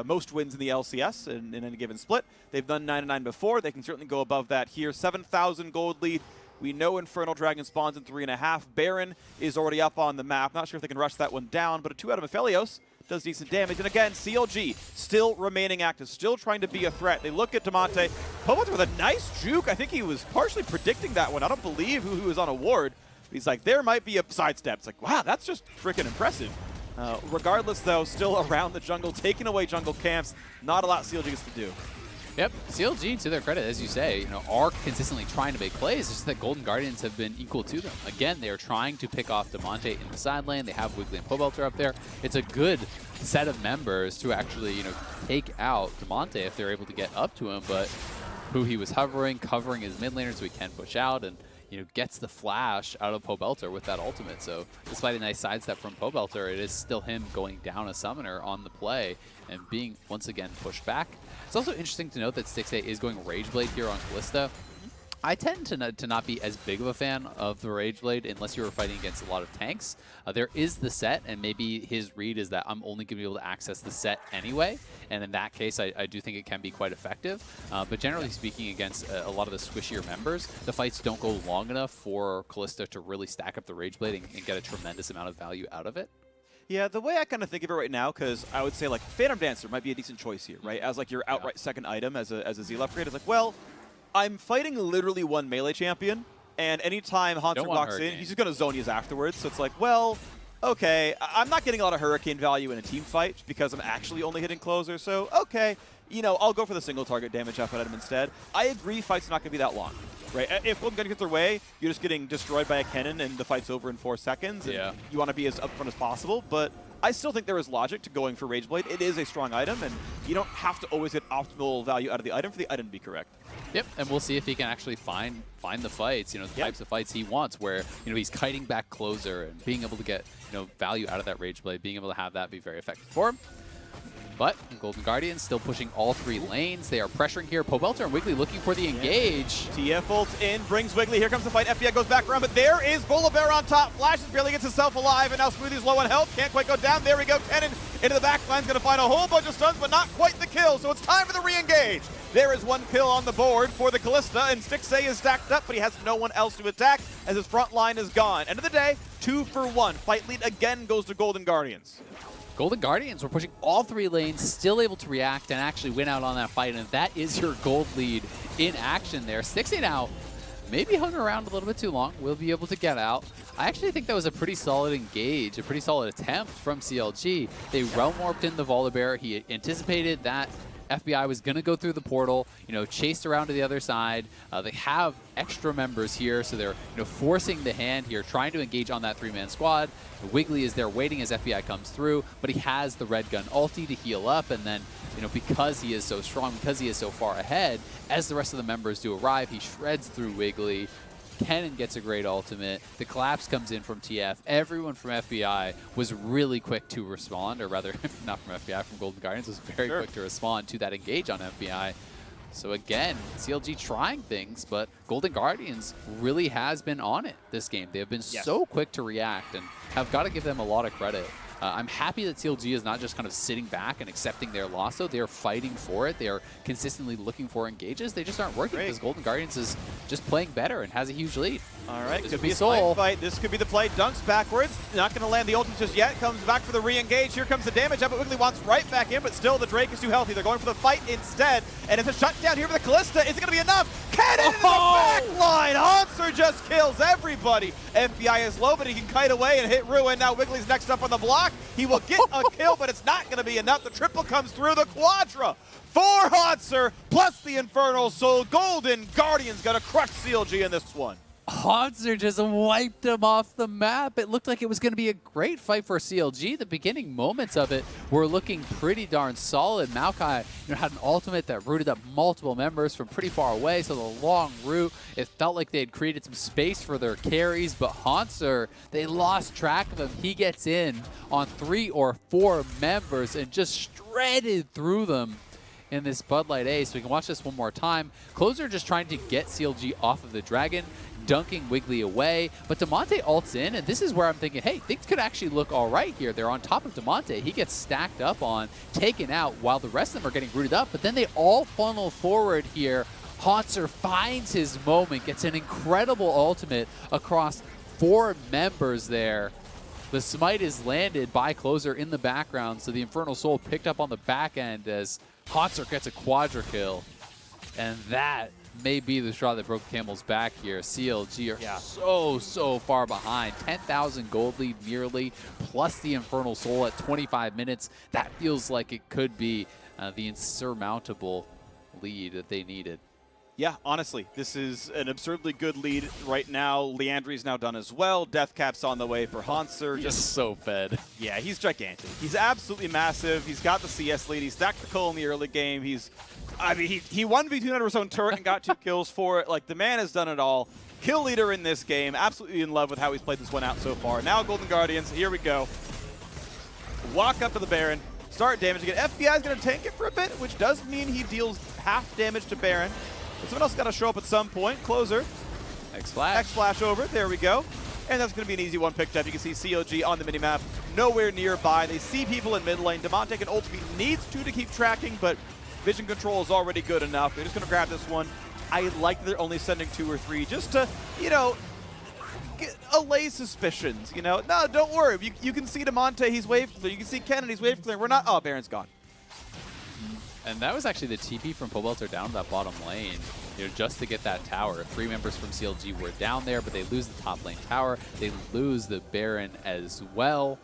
most wins in the LCS in any given split. They've done 9-9 before. They can certainly go above that here. 7,000 gold lead. We know Infernal Dragon spawns in 3.5. Baron is already up on the map. Not sure if they can rush that one down, but a 2 out of Aphelios does decent damage. And again, CLG still remaining active, still trying to be a threat. They look at Damonte. Pobelter with a nice juke. I think he was partially predicting that one. I don't believe who was on a ward. He's like, there might be a sidestep. It's like, wow, that's just freaking impressive. Regardless, though, still around the jungle, taking away jungle camps. Not a lot CLG gets to do. Yep, CLG, to their credit, as you say, are consistently trying to make plays. It's just that Golden Guardians have been equal to them. Again, they are trying to pick off Damonte in the side lane. They have Wiggily and Pobelter up there. It's a good set of members to actually, take out Damonte if they're able to get up to him. But huhi was hovering, covering his mid laner so he can push out, and gets the flash out of Pobelter with that ultimate. So despite a nice sidestep from Pobelter, it is still him going down a summoner on the play and being once again pushed back. It's also interesting to note that Stixxay is going Rageblade here on Kalista. I tend to not be as big of a fan of the Rageblade unless you were fighting against a lot of tanks. There is the Sett, and maybe his read is that I'm only going to be able to access the Sett anyway, and in that case, I do think it can be quite effective. But generally speaking, against a lot of the squishier members, the fights don't go long enough for Kalista to really stack up the Rageblade and get a tremendous amount of value out of it. Yeah, the way I kind of think of it right now, because I would say, like, Phantom Dancer might be a decent choice here, right? As, like, your outright second item as a Zeal upgrade. It's like, well, I'm fighting literally one melee champion, and anytime Hauntzer walks in, he's just going to zone you afterwards. So it's like, well, okay, I'm not getting a lot of Hurricane value in a team fight because I'm actually only hitting closer. So, okay, I'll go for the single target damage output item instead. I agree fight's not going to be that long. Right? If Golden Guardians get their way, you're just getting destroyed by a Kennen and the fight's over in 4 seconds. And you want to be as upfront as possible, but I still think there is logic to going for Rageblade. It is a strong item, and you don't have to always get optimal value out of the item for the item to be correct. Yep, and we'll see if he can actually find the fights, the types of fights he wants, where he's kiting back closer and being able to get value out of that Rageblade, being able to have that be very effective for him. But Golden Guardians still pushing all 3 lanes. They are pressuring here. Pobelter and Wiggily looking for the engage. TF ults in, brings Wiggily. Here comes the fight. FBI goes back around, but there is Volibear on top. Flashes, barely gets himself alive, and now Smoothie's low on health. Can't quite go down. There we go. Kennen into the back line's going to find a whole bunch of stuns, but not quite the kill, so it's time for the re-engage. There is 1 kill on the board for the Kalista, and Stixxay is stacked up, but he has no one else to attack as his front line is gone. End of the day, 2 for 1. Fight lead again goes to Golden Guardians. Golden Guardians were pushing all 3 lanes, still able to react and actually win out on that fight, and that is your gold lead in action there. Stixxay now maybe hung around a little bit too long. We'll be able to get out. I actually think that was a pretty solid engage, a pretty solid attempt from CLG. They realm warped in the Volibear. He anticipated that FBI was going to go through the portal, chased around to the other side. They have extra members here, so they're forcing the hand here, trying to engage on that 3-man squad. Wiggily is there waiting as FBI comes through, but he has the red gun ulti to heal up, and then because he is so strong, because he is so far ahead, as the rest of the members do arrive, he shreds through Wiggily. Kennen gets a great ultimate. The collapse comes in from TF. Everyone from FBI was really quick to respond, or rather, not from FBI, from Golden Guardians, was very quick to respond to that engage on FBI. So again, CLG trying things, but Golden Guardians really has been on it this game. They have been so quick to react, and have got to give them a lot of credit. I'm happy that CLG is not just kind of sitting back and accepting their loss, though. They are fighting for it. They are consistently looking for engages. They just aren't working because Golden Guardians is just playing better and has a huge lead. All right, could be a slide fight. This could be the play. Dunks backwards. Not going to land the ultimate just yet. Comes back for the re-engage. Here comes the damage up, but Wiggily wants right back in, but still the Drake is too healthy. They're going for the fight instead, and it's a shutdown here for the Kalista. Is it going to be enough? Kennen into the back line. Hauntzer just kills everybody. FBI is low, but he can kite away and hit Ruin. Now Wiggly's next up on the block. He will get a kill, but it's not going to be enough. The triple comes through. The Quadra for Hauntzer, plus the Infernal Soul. Golden Guardians got to crush CLG in this one. Hauntzer just wiped him off the map. It looked like it was going to be a great fight for CLG. The beginning moments of it were looking pretty darn solid. Maokai had an ultimate that rooted up multiple members from pretty far away, so the long route, it felt like they had created some space for their carries, but Hauntzer, they lost track of him. He gets in on 3 or 4 members and just shredded through them in this Bud Light Ace. We can watch this one more time. Closer just trying to get CLG off of the Dragon, dunking Wiggily away, but Damonte ults in, and this is where I'm thinking, hey, things could actually look all right here. They're on top of Damonte. He gets stacked up on, taken out, while the rest of them are getting rooted up, but then they all funnel forward here. Hauntzer finds his moment, gets an incredible ultimate across 4 members there. The smite is landed by Closer in the background, so the Infernal Soul picked up on the back end as Hauntzer gets a quadra kill, and that may be the straw that broke the camel's back here. CLG are so far behind. 10,000 gold lead nearly, plus the Infernal Soul at 25 minutes. That feels like it could be the insurmountable lead that they needed. Yeah, honestly, this is an absurdly good lead right now. Leandry's now done as well. Deathcap's on the way for Hauntzer. Just so fed. Yeah, he's gigantic. He's absolutely massive. He's got the CS lead. He's stacked the kill in the early game. He 1v2'd under his own turret and got 2 kills for it. Like, the man has done it all. Kill leader in this game. Absolutely in love with how he's played this one out so far. Now Golden Guardians, here we go. Walk up to the Baron. Start damaging it. FBI is going to tank it for a bit, which does mean he deals half damage to Baron. But someone else got to show up at some point. Closer. X-Flash. X-Flash over. There we go. And that's going to be an easy one picked up. You can see CLG on the minimap, nowhere nearby. They see people in mid lane. Damonte can ult if he needs to keep tracking, but vision control is already good enough. They're just going to grab this one. I like that they're only sending 2 or 3 just to, you know, allay suspicions. You know, no, don't worry. You can see Damonte, he's waved clear. You can see Kennen, he's waved clear. We're not. Oh, Baron's gone. And that was actually the TP from Pobelter down that bottom lane, you know, just to get that tower. 3 members from CLG were down there, but they lose the top lane tower. They lose the Baron as well.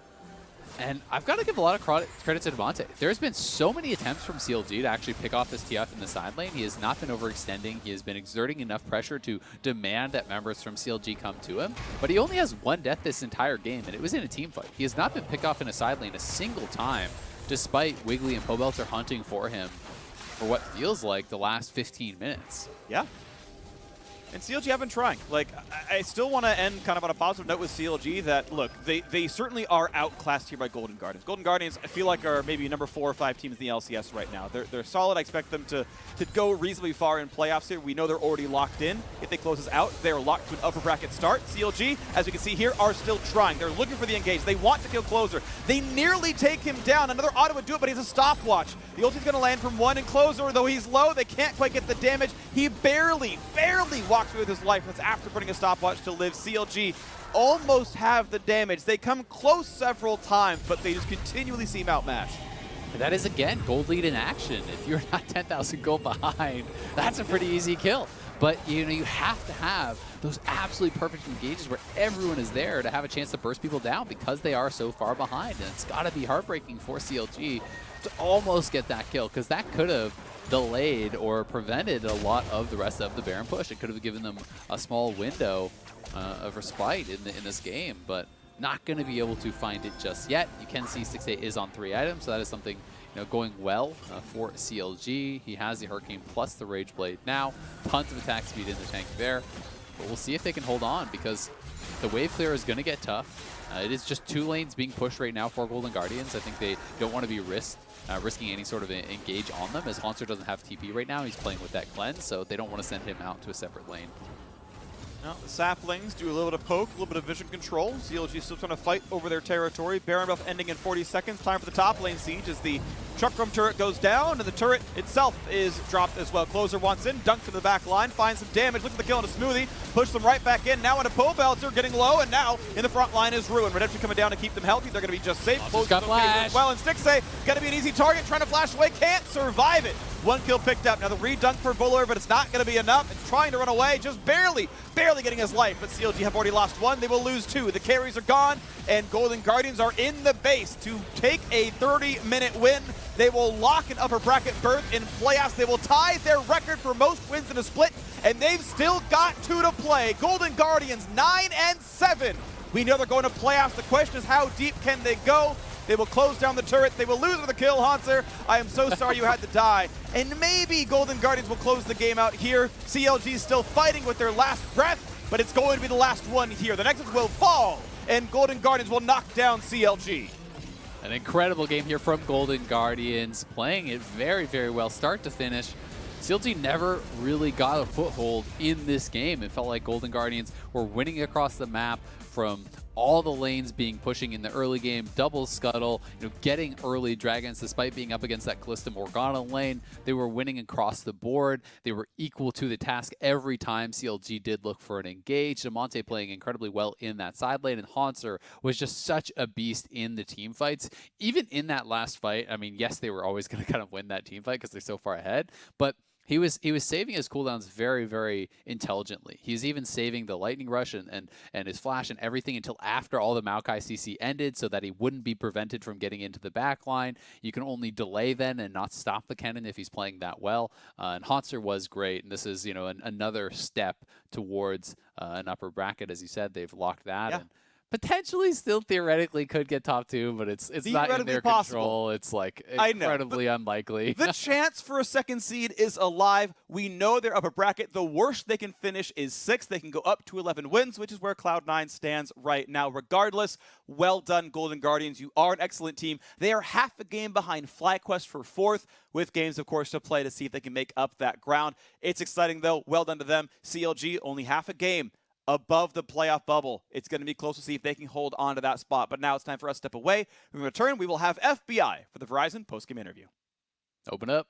And I've got to give a lot of credit to Damonte. There's been so many attempts from CLG to actually pick off this TF in the side lane. He has not been overextending. He has been exerting enough pressure to demand that members from CLG come to him. But he only has 1 death this entire game, and it was in a team fight. He has not been picked off in a side lane a single time, despite Wiggily and Pobelter hunting for him for what feels like the last 15 minutes. Yeah. And CLG have been trying. Like, I still want to end kind of on a positive note with CLG that, look, they certainly are outclassed here by Golden Guardians. Golden Guardians, I feel like, are maybe number 4 or 5 teams in the LCS right now. They're solid. I expect them to go reasonably far in playoffs here. We know they're already locked in. If they close this out, they're locked to an upper bracket start. CLG, as we can see here, are still trying. They're looking for the engage. They want to kill Closer. They nearly take him down. Another auto would do it, but he's a stopwatch. The ulti's going to land from 1, and Closer, though he's low, they can't quite get the damage. He barely walks through with his life. That's after putting a stopwatch to live. CLG almost have the damage. They come close several times, but they just continually seem outmatched. And that is, again, gold lead in action. If you're not 10,000 gold behind, that's a pretty easy kill. But, you know, you have to have those absolutely perfect engages where everyone is there to have a chance to burst people down because they are so far behind. And it's got to be heartbreaking for CLG to almost get that kill, because that could have delayed or prevented a lot of the rest of the Baron push. It could have given them a small window of respite in this game, but not going to be able to find it just yet. You can see Stixxay is on 3 items, so that is something, you know, going well for CLG. He has the Hurricane plus the Rage Blade now. Tons of attack speed in the tank there, but we'll see if they can hold on, because the wave clear is going to get tough. It is just 2 lanes being pushed right now for Golden Guardians. I think they don't want to be risking any sort of engage on them, as Hauntzer doesn't have TP right now. He's playing with that cleanse, so they don't want to send him out to a separate lane. Now, the Saplings do a little bit of poke, a little bit of vision control. CLG still trying to fight over their territory. Baron buff ending in 40 seconds. Time for the top lane siege as the Chakram turret goes down, and the turret itself is dropped as well. Closer wants in, dunks to the back line, finds some damage. Look at the kill on a Smoothie. Push them right back in. Now into Pobelter, getting low, and now in the front line is Ruin. Redemption coming down to keep them healthy. They're going to be just safe. Closer's got flash. Well, and Stixxay going to be an easy target, trying to flash away. Can't survive it. 1 kill picked up. Now the redunk for Volibear, but it's not going to be enough. It's trying to run away, just barely getting his life. But CLG have already lost 1. They will lose 2. The carries are gone, and Golden Guardians are in the base to take a 30-minute win. They will lock an upper bracket berth in playoffs. They will tie their record for most wins in a split and they've still got 2 to play. Golden Guardians 9 and 7. We know they're going to playoffs. The question is, how deep can they go? They will close down the turret. They will lose with a kill. Hauntzer, I am so sorry you had to die. And maybe Golden Guardians will close the game out here. CLG is still fighting with their last breath, but it's going to be the last one here. The next one will fall, and Golden Guardians will knock down CLG. An incredible game here from Golden Guardians, playing it very, very well, start to finish. CLG never really got a foothold in this game. It felt like Golden Guardians were winning across the map from all the lanes being pushing in the early game, double scuttle, getting early dragons despite being up against that Kalista Morgana lane. They were winning across the board. They were equal to the task every time CLG did look for an engage. Damonte playing incredibly well in that side lane, and Hauntzer was just such a beast in the team fights. Even in that last fight, I mean, yes, they were always going to kind of win that team fight because they're so far ahead, but he was saving his cooldowns very, very intelligently. He's even saving the lightning rush and his flash and everything until after all the Maokai CC ended so that he wouldn't be prevented from getting into the back line. You can only delay then and not stop the Kennen if he's playing that well. And Hauntzer was great, and this is another step towards an upper bracket. As you said, they've locked that. Yeah. And potentially still theoretically could get top 2, but it's not in their control. It's like incredibly unlikely. The chance for a second seed is alive. We know they're upper bracket. The worst they can finish is 6th. They can go up to 11 wins, which is where Cloud9 stands right now. Regardless, well done, Golden Guardians. You are an excellent team. They are half a game behind FlyQuest for 4th, with games, of course, to play to see if they can make up that ground. It's exciting, though. Well done to them. CLG, only half a game above the playoff bubble. It's going to be close to see if they can hold on to that spot. But now it's time for us to step away. When we return, we will have FBI for the Verizon postgame interview. Open up.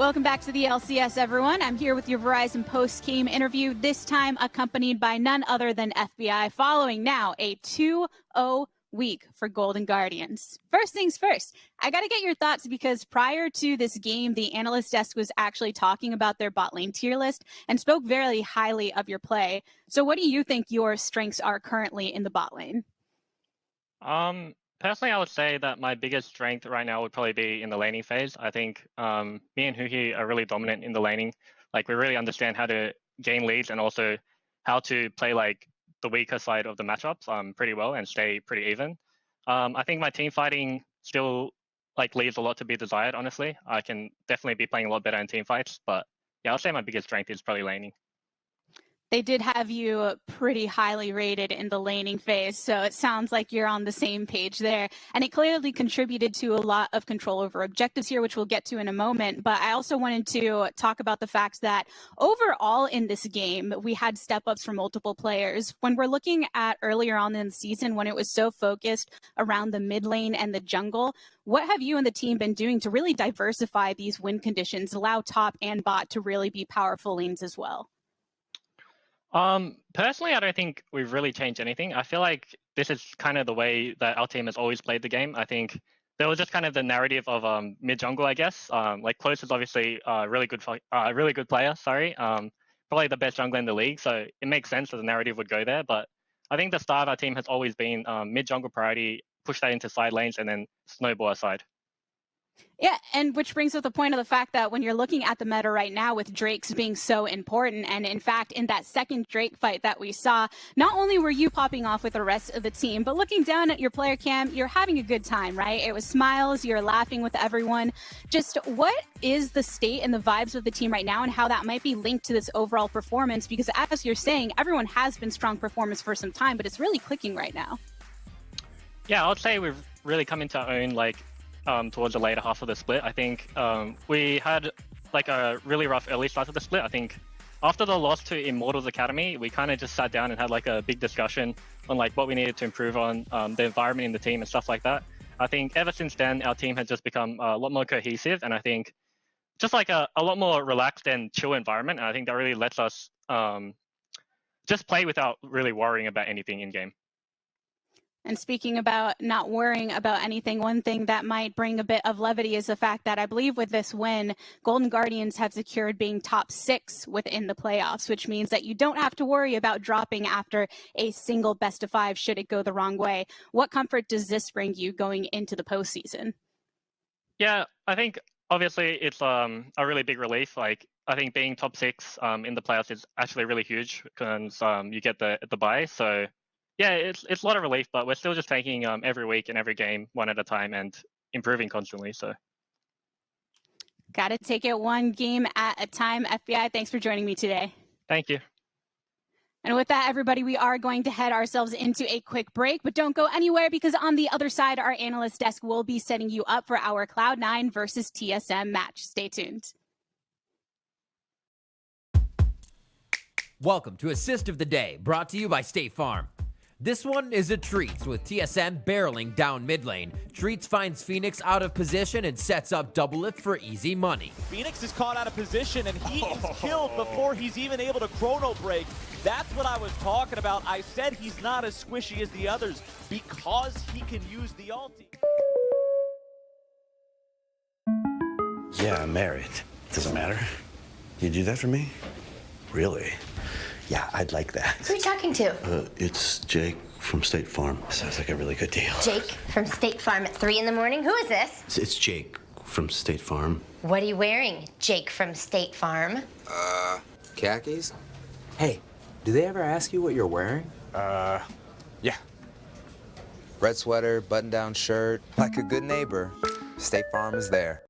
Welcome back to the LCS, everyone. I'm here with your Verizon post-game interview, this time accompanied by none other than FBI, following now a 2-0 week for Golden Guardians. First things first, I got to get your thoughts because prior to this game, the analyst desk was actually talking about their bot lane tier list and spoke very highly of your play. So what do you think your strengths are currently in the bot lane? Personally, I would say that my biggest strength right now would probably be in the laning phase. I think me and Huhi are really dominant in the laning. Like, we really understand how to gain leads and also how to play like the weaker side of the matchups pretty well and stay pretty even. I think my team fighting still like leaves a lot to be desired, honestly. I can definitely be playing a lot better in team fights, but yeah, I'll say my biggest strength is probably laning. They did have you pretty highly rated in the laning phase, so it sounds like you're on the same page there. And it clearly contributed to a lot of control over objectives here, which we'll get to in a moment. But I also wanted to talk about the fact that overall in this game, we had step-ups from multiple players. When we're looking at earlier on in the season, when it was so focused around the mid lane and the jungle, what have you and the team been doing to really diversify these win conditions, allow top and bot to really be powerful lanes as well? Personally, I don't think we've really changed anything. I feel like this is kind of the way that our team has always played the game. I think there was just kind of the narrative of mid jungle, I guess. Like Close is obviously a really good player. Sorry, probably the best jungler in the league. So it makes sense that the narrative would go there. But I think the style of our team has always been mid jungle priority, push that into side lanes, and then snowball aside. Yeah, and which brings up the point of the fact that when you're looking at the meta right now with Drakes being so important, and in fact, in that second Drake fight that we saw, not only were you popping off with the rest of the team, but looking down at your player cam, you're having a good time, right? It was smiles, you're laughing with everyone. Just what is the state and the vibes of the team right now and how that might be linked to this overall performance? Because as you're saying, everyone has been strong performance for some time, but it's really clicking right now. Yeah, I would say we've really come into our own, like, towards the later half of the split. I think we had like a really rough early start of the split. I think after the loss to Immortals Academy, we kind of just sat down and had like a big discussion on like what we needed to improve on, the environment in the team and stuff like that. I think ever since then, our team has just become a lot more cohesive, and I think just like a lot more relaxed and chill environment. And I think that really lets us just play without really worrying about anything in game. And speaking about not worrying about anything, one thing that might bring a bit of levity is the fact that I believe with this win, Golden Guardians have secured being top 6 within the playoffs, which means that you don't have to worry about dropping after a single best of 5 should it go the wrong way. What comfort does this bring you going into the postseason? Yeah, I think obviously it's a really big relief. Like, I think being top 6 in the playoffs is actually really huge because you get the bye. So yeah, it's a lot of relief, but we're still just taking every week and every game one at a time and improving constantly. So, got to take it one game at a time. FBI, thanks for joining me today. Thank you. And with that, everybody, we are going to head ourselves into a quick break, but don't go anywhere because on the other side, our analyst desk will be setting you up for our Cloud9 versus TSM match. Stay tuned. Welcome to Assist of the Day, brought to you by State Farm. This one is a Treats with TSM barreling down mid lane. Treats finds Phoenix out of position and sets up Doublelift for easy money. Phoenix is caught out of position and he is killed before he's even able to chrono break. That's what I was talking about. I said he's not as squishy as the others because he can use the ulti. Yeah, I'm married. Doesn't matter. You do that for me? Really? Yeah, I'd like that. Who are you talking to? It's Jake from State Farm. Sounds like a really good deal. Jake from State Farm at 3 in the morning? Who is this? It's Jake from State Farm. What are you wearing, Jake from State Farm? Khakis? Hey, do they ever ask you what you're wearing? Yeah. Red sweater, button-down shirt. Like a good neighbor, State Farm is there.